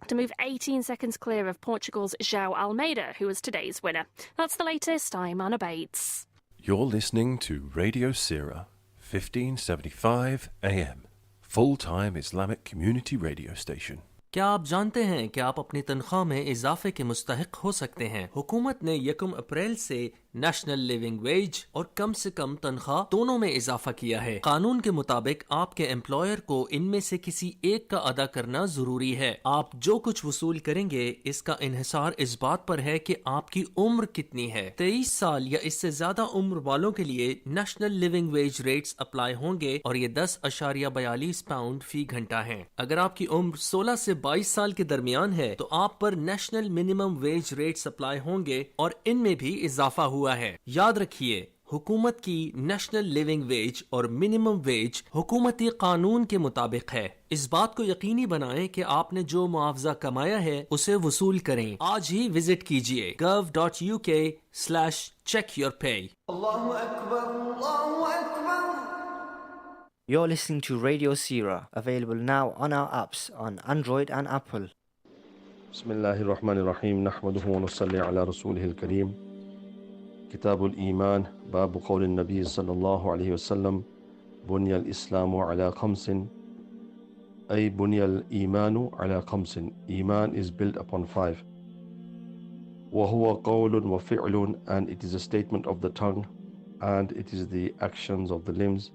to move 18 seconds clear of Portugal's João Almeida, who was today's winner. That's the latest. I'm Anna Bates. You're listening to Radio Seerah, 1575 AM, full-time Islamic community radio station. क्या आप जानते हैं कि आप अपनी तनख्वाह में इजाफे के मुस्तहिक हो सकते हैं? हुकूमत ने 1 अप्रैल से नेशनल लिविंग वेज और कम से कम तनख्वाह दोनों में इजाफा किया है। कानून के मुताबिक आपके एम्प्लॉयर को इनमें से किसी एक का अदा करना जरूरी है। आप जो कुछ वसूल करेंगे इसका इन्हिसार इस बात पर है कि आपकी उम्र कितनी है। 23 साल या इससे ज्यादा उम्र वालों के लिए national living veg rates apply होंगे और ये 10.42 पाउंड फी घंटा है। अगर आपकी उम्र 16 से 22 साल के दरमियान है तो आप पर national minimum wage rates apply होंगे और इनमें भी इजाफा हुआ है। याद रखिए, हुकूमत की नेशनल लिविंग वेज और मिनिमम वेज हुकूमती कानून के मुताबिक है। इस बात को यकीनी बनाएं कि आपने जो मुआवजा कमाया है उसे वसूल करें। आज ही विजिट कीजिए gov.uk/checkyourpay। You're listening to Radio Seerah, available now on our apps on Android and Apple. بسم الله الرحمن الرحيم نحمده ونصلي على رسوله الكريم. كتاب الإيمان باب قول النبي صلى الله عليه وسلم بني الإسلام على 5 أي بني الإيمان على 5. Iman is built upon 5. وهو قول وفعل, and it is a statement of the tongue and it is the actions of the limbs.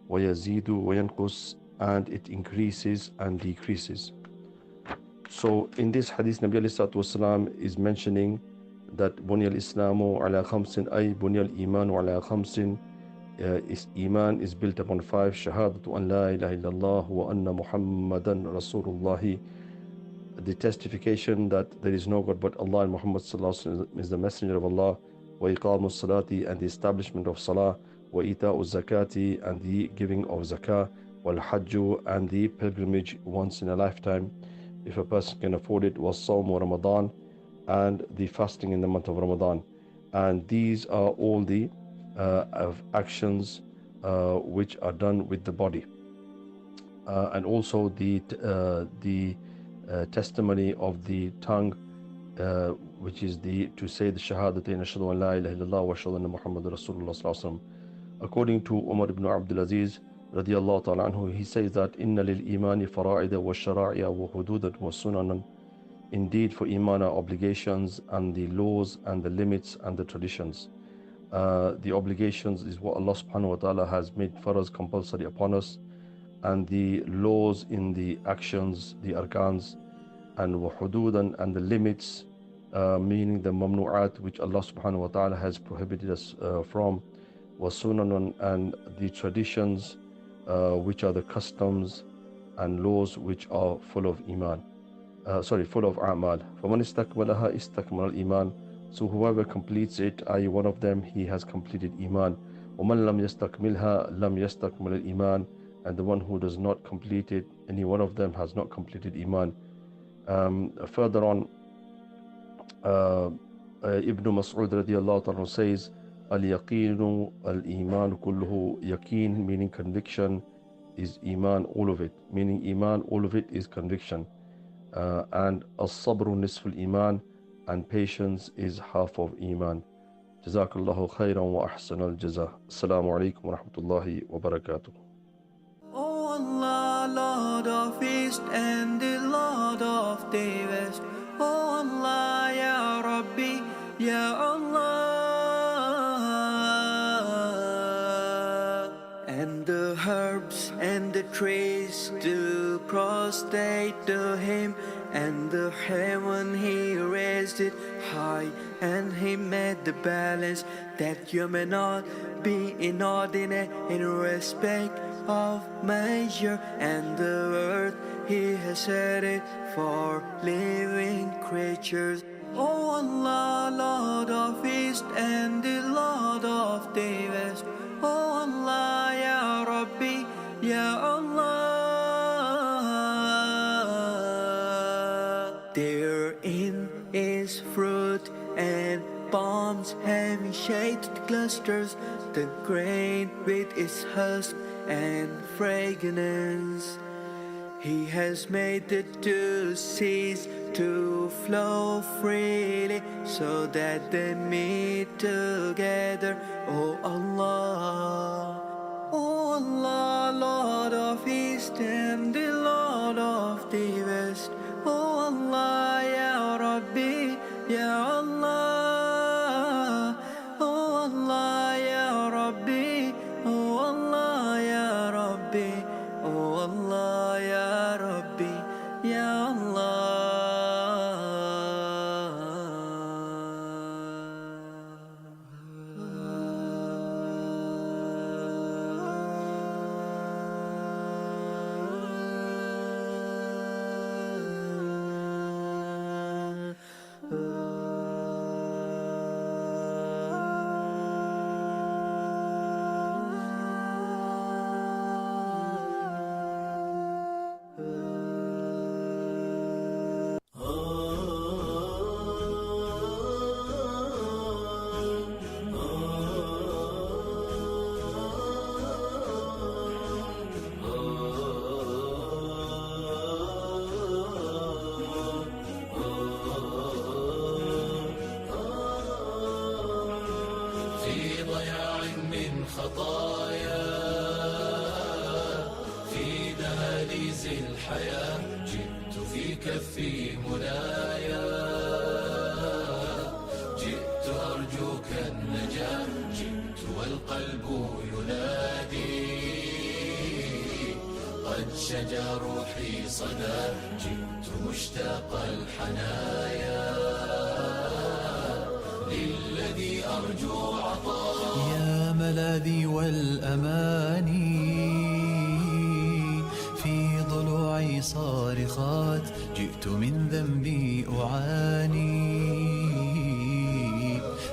ويزيد وينقص, and it increases and decreases. So in this hadith, Nabi alayhi salatu wasalam is mentioning that bunya al-islamu ala khamsin, ay bunya al-imanu ala khamsin. Iman is built upon 5. Shahadatu an la ilaha illallah wa anna Muhammadan Rasulullah. The testification that there is no God but Allah and Muhammad sallallahu alaihi wasallam is the messenger of Allah. Wa iqamu salati, and the establishment of salah. Wa ita'u zakati, and the giving of zakah. Wal hajju, and the pilgrimage once in a lifetime if a person can afford it. Was sawm wa Ramadan, and the fasting in the month of Ramadan. And these are all the of actions which are done with the body, and also the testimony of the tongue, which is to say the shahadatain ashhadu an la ilaha illallah wa ashhadu anna Muhammadar Rasulullah sallallahu alaihi wasallam. According to Umar ibn Abdul Aziz radiyallahu ta'ala anhu, he says that inna lil imani fara'ida wa shara'i'a wa hududan wa sunanan. Indeed, for iman are obligations and the laws and the limits and the traditions. The obligations is what Allah subhanahu wa ta'ala has made faraz compulsory upon us, and the laws in the actions, the arkans, and wahududan, and the limits, meaning the mamnu'at which Allah subhanahu wa ta'ala has prohibited us from, wasunanan, and the traditions which are the customs and laws which are full of iman, full of a'mal. فَمَنْ اسْتَكْمَلَهَا اسْتَكْمَلَ الْإِيمَانِ. So whoever completes it, i.e. one of them, he has completed iman. وَمَنْ لَمْ يَسْتَكْمِلْهَا لَمْ يَسْتَكْمَلَ الْإِيمَانِ. And the one who does not complete it, any one of them has not completed iman. Further on, Ibn Mas'ud radiyallahu ta'ala says, al-yaqinu al-iman kulluhu. Yaqeen, meaning conviction, is iman, all of it. Meaning iman, all of it is conviction. And as-sabru nisful iman, and patience is half of iman. Jazakallahu khairan wa ahsanal jaza. Assalamu alaikum wa rahmatullahi wa barakatuh. Oh Allah, Lord of East and the Lord of the West. Oh Allah, Ya Rabbi, Ya Allah. and the herbs and the trees to prostrate to him, and the heaven he raised it high, and he made the balance that you may not be inordinate in respect of measure, and the earth he has set it for living creatures. O Allah, Lord of East and the Lord of the West, O Allah, Ya Rabbi, Ya Allah. Therein is fruit and palms having shaded clusters, the grain with its husk and fragrance. He has made the two seas to flow freely so that they meet together. O Allah, O Allah, Lord of East and the Lord of the West, O Allah, Ya Rabbi, Ya Allah, O Allah, Ya Rabbi, O Allah, Ya Rabbi, O Allah, Ya Rabbi, Ya Allah. شجى روحي صدى جئت مشتاق الحنايا للذي أرجو عطاء يا ملاذي والأماني في ضلوعي صارخات جئت من ذنبي أعاني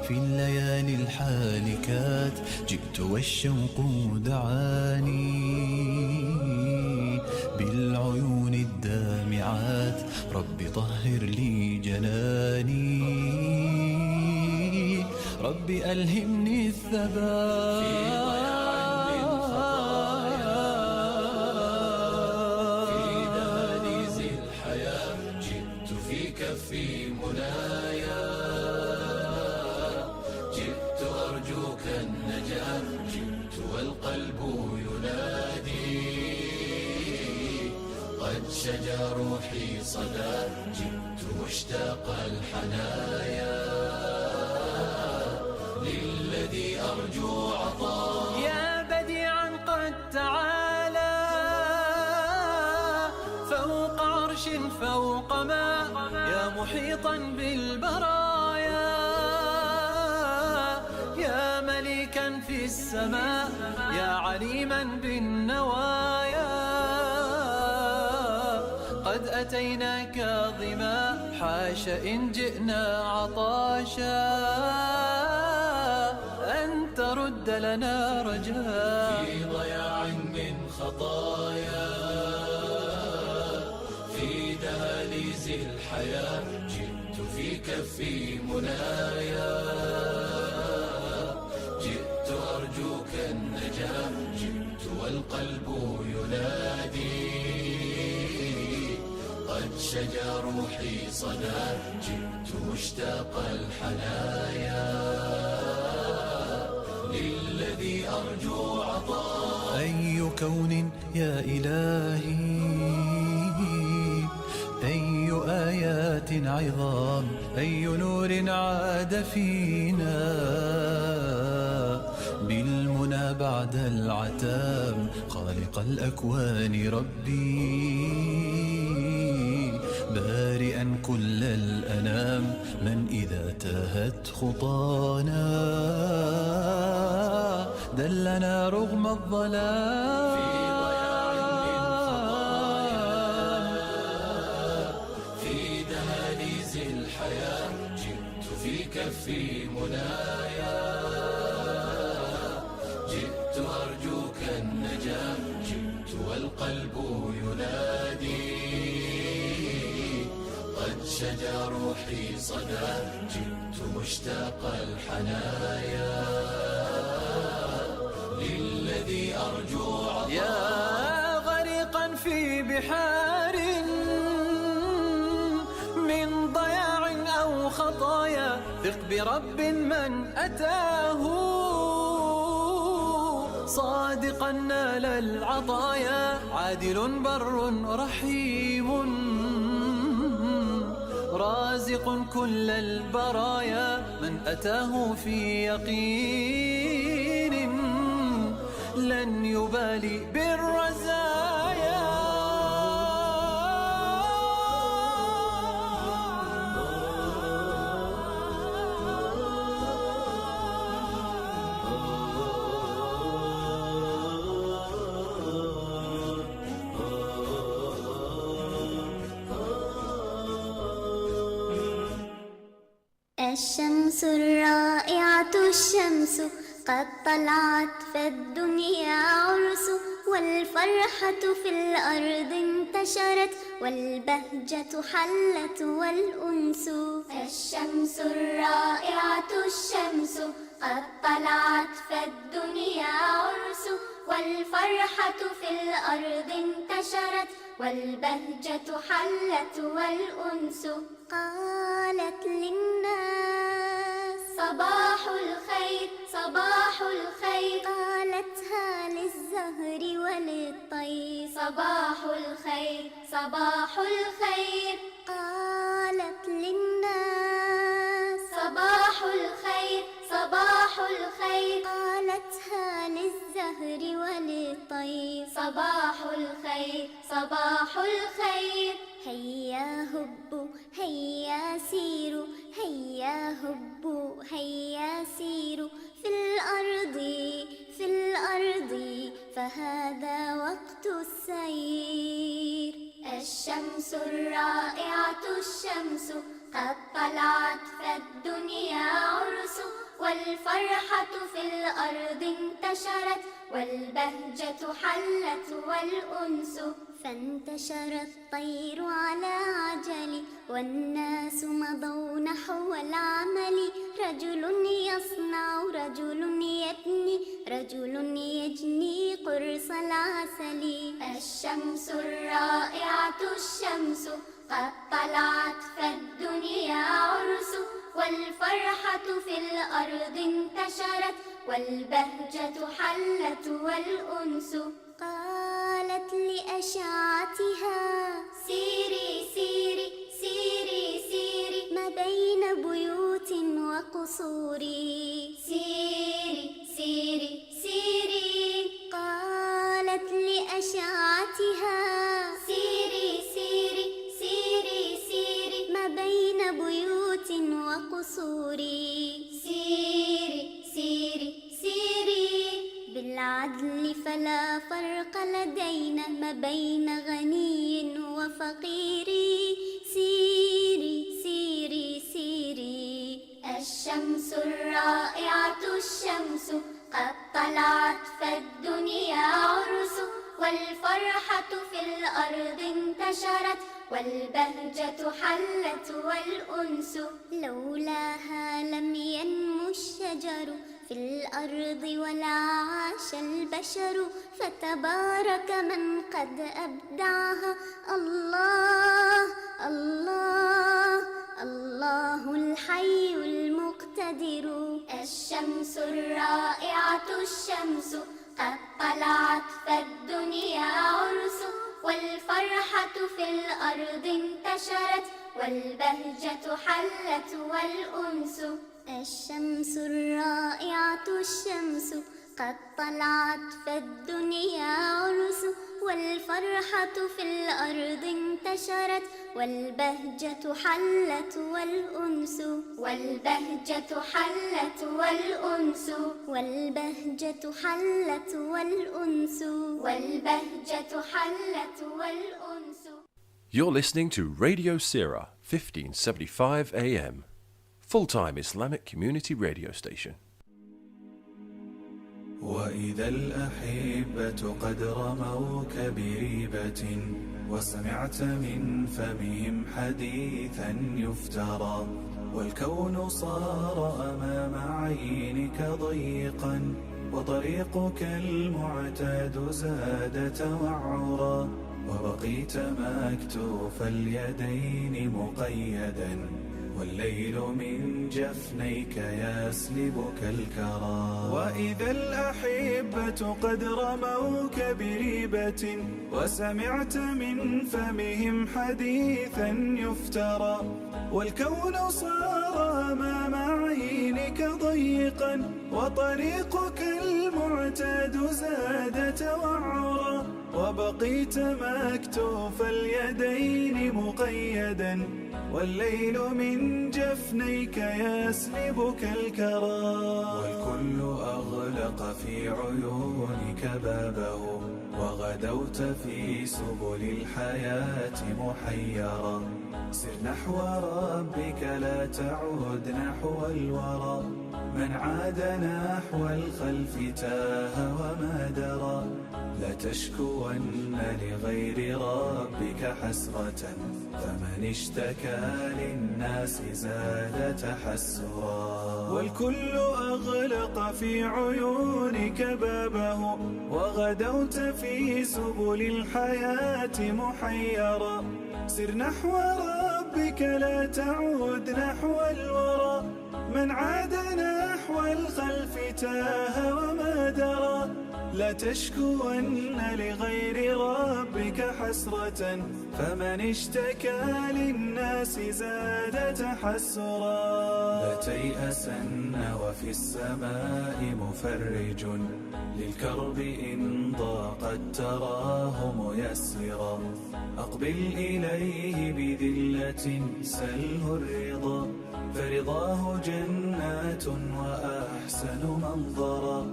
في الليالي الحالكات جئت والشوق دعاني بالعيون الدامعات رب طهر لي جناني رب ألهمني الثبات في ضياع من خطايا في دهاليز الحياة جئت في كفي منايا جئت أرجوك النجاة جئت والقلب ينادي قد شجى روحي صدى جئت مشتاق الحنايا للذي أرجو عطاء يا بديعا قد تعالى فوق عرش فوق ماء يا محيطا بالبرايا يا مليكا في السماء يا عليما بالنوايا قد أتيناك ظما حاش إن جئنا عطاشا أن ترد لنا رجاء في ضياع من خطايا في دهاليز الحياة جئت في كفي منايا جئت أرجوك النجاة جئت والقلب ينادي قد شجى روحي صدى جئت مشتاق الحنايا للذي أرجو عطاء أي كون يا إلهي أي آيات عظام أي نور عاد فينا بالمنى بعد العتاب خالق الأكوان ربي بارئا كل الأنام من إذا تاهت خطانا دلنا رغم الظلام في ضياع للخطايا في دهاليز الحياة جئت في كفي منايا جئت أرجوك النجاة جئت والقلب ينادي قد شجى روحي صدى جئت مشتاق الحنايا للذي أرجو عطاء يا غريقا في بحار من ضياع أو خطايا ثق برب من أتاه صادقا نال العطايا عادل بر رحيم رازق كل البرايا من أتاه في يقين لن يبالي بالرزايا الشمس الرائعة الشمس قد طلعت فالدنيا عرس والفرحة في الأرض انتشرت والبهجة حلت والأنس الشمس الرائعة الشمس قد طلعت فالدنيا عرس والفرحة في الأرض انتشرت والبهجة حلت والأنس قالت للناس صباح الخير صباح الخير قالتها للزهر وللطير صباح الخير صباح الخير قالت للناس صباح الخير صباح الخير قالتها للزهر وللطير صباح الخير صباح الخير هيا هبوا هيا سيروا هيا هبوا هيا سيروا في الأرض في الأرض فهذا وقت السير الشمس الرائعة الشمس قد طلعت فالدنيا عرس والفرحة في الأرض انتشرت والبهجة حلت والأنس فانتشر الطير على عجل والناس مضوا نحو العمل رجل يصنع رجل يبني رجل يجني قرص العسل الشمس الرائعة الشمس قد طلعت فالدنيا عرس والفرحة في الأرض انتشرت والبهجة حلت والأنس قالت لأشعتها سيري سيري سيري سيري ما بين بيوت وقصور سيري سيري سيري قالت لأشعتها سيري سيري سيري سيري ما بين بيوت وقصور سيري سيري سيري بالعدل فلا فرق لدينا ما بين غني وفقير سيري سيري سيري الشمس الرائعة الشمس قد طلعت فالدنيا عرس والفرحة في الأرض انتشرت والبهجة حلت والأنس لولاها لم ينمو الشجر في الأرض ولا عاش البشر فتبارك من قد أبدعها الله الله الله الحي المقتدر الشمس الرائعة الشمس قد طلعت فالدنيا عرس والفرحة في الأرض انتشرت والبهجة حلت والأنس الشمس الرائعة الشمس قد طلعت فالدنيا عرس والفرحة في الأرض انتشرت والبهجة حلت والأنس والبهجة حلت والأنس والبهجة حلت والأنس والبهجة حلت والأنس. You're listening to Radio Seerah 1575 AM, full-time Islamic community radio station. وإذا الأحبة قد رموك بريبة وسمعت من فمهم حديثا يفترى والكون صار أمام عينك ضيقا وطريقك المعتاد زاد توعرا وبقيت مكتوف اليدين مقيدا والليل من جفنيك يسلبك الكرى وإذا الأحبة قد رموك بريبة وسمعت من فمهم حديثا يفترى والكون صار أمام عينك ضيقا وطريقك المعتاد زاد توعرا وبقيت مكتوف اليدين مقيدا والليل من جفنيك يسلبك الكرى والكل أغلق في عيونك بابه وغدوت في سبل الحياة محيرا سر نحو ربك لا تعود نحو الورى من عاد نحو الخلف تاه وما درى لا تشكون لغير ربك حسرة فمن اشتكى للناس زاد تحسرا والكل أغلق في عيونك بابه وغدوت في سبل الحياة محيرا سر نحو ربك لا تعود نحو الورى من عاد نحو الخلف تاه وما درى لا تشكون لغير ربك حسرة فمن اشتكى للناس زاد تحسرا لا تيأسن وفي السماء مفرج للكرب إن ضاقت تراه ميسرا أقبل إليه بذلة سله الرضا فرضاه جنات وأحسن منظرا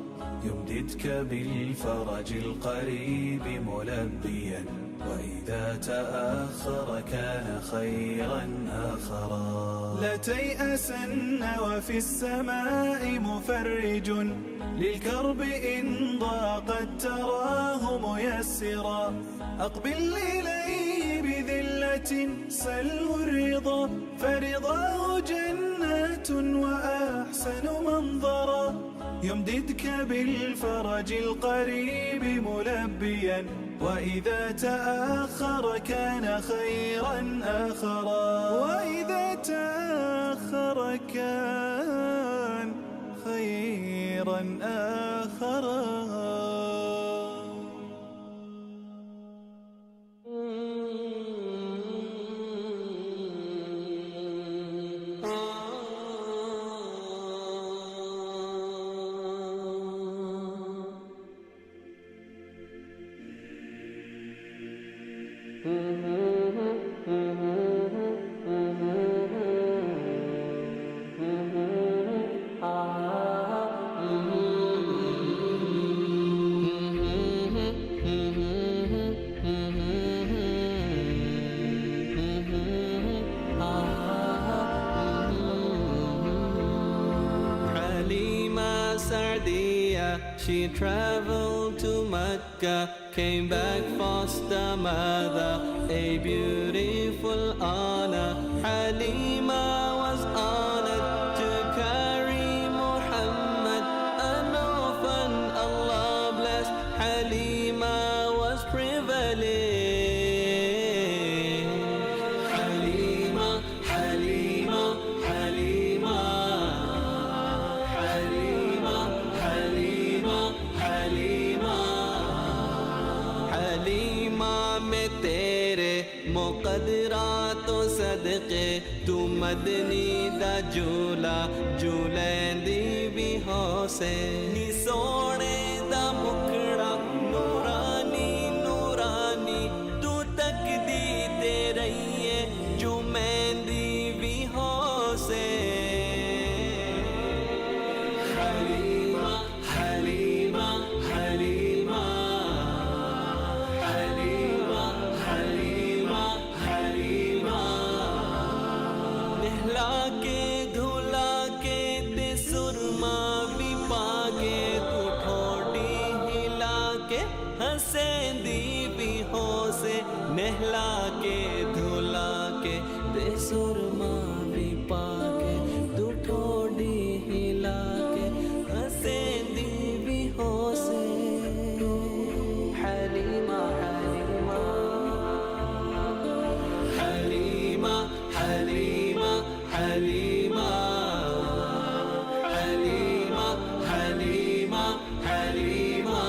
يمددك بالفرج القريب ملبيا وإذا تأخر كان خيرا آخرا لا تيأسن وفي السماء مفرج للكرب إن ضاقت تراه ميسرا أقبل إليه بذلة سله الرضا فرضاه جنات وأحسن منظرا يمددك بالفرج القريب ملبيا وإذا تأخر كان خيرا آخرا وإذا تأخر كان خيرا آخرا She traveled to Mecca, came back foster mother, a beautiful honor. Halima was honored to carry Muhammad, an orphan Allah blessed. Halima was privileged. Halima, Halima, Halima, Halima, Halima, Halima, Halima में तेरे मुक़द्दरातों सदक़े तू मदनी दा झूला झूलेंदी भी ہو سے نی سونے دا مکھڑا نورانی نورانی تو تک دی تے رہیے جو مہندی بھی ہو سے حلیمہ حلیمہ حلیمہ حلیمہ حلیمہ حلیمہ نہلا کے دھلا کے تے سرما بھی پا کے تو ٹھوڑی ہلا کے ہنسیں دی بھی ہو سے نہلا کے دھلا کے تے سرما بھی پا کے تو ٹھوڑی ہلا کے ہنسیں دی بھی ہو سے حلیمہ حلیمہ حلیمہ حلیمہ حلیمہ حلیمہ حلیمہ حلیمہ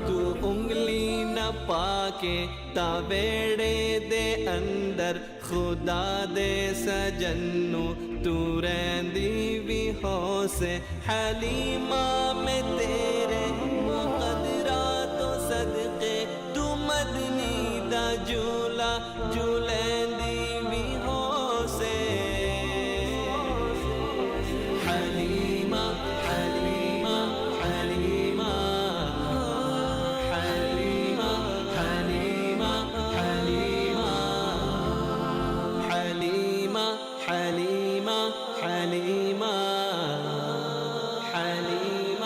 تو انگلی نہ پا کے تاویڑے دے اندر خدا دے سجنو تو رہندی بھی ہو سے حلیمہ میں تیرے مقدرات و صدقے تو مدنی دا جھولا جھولا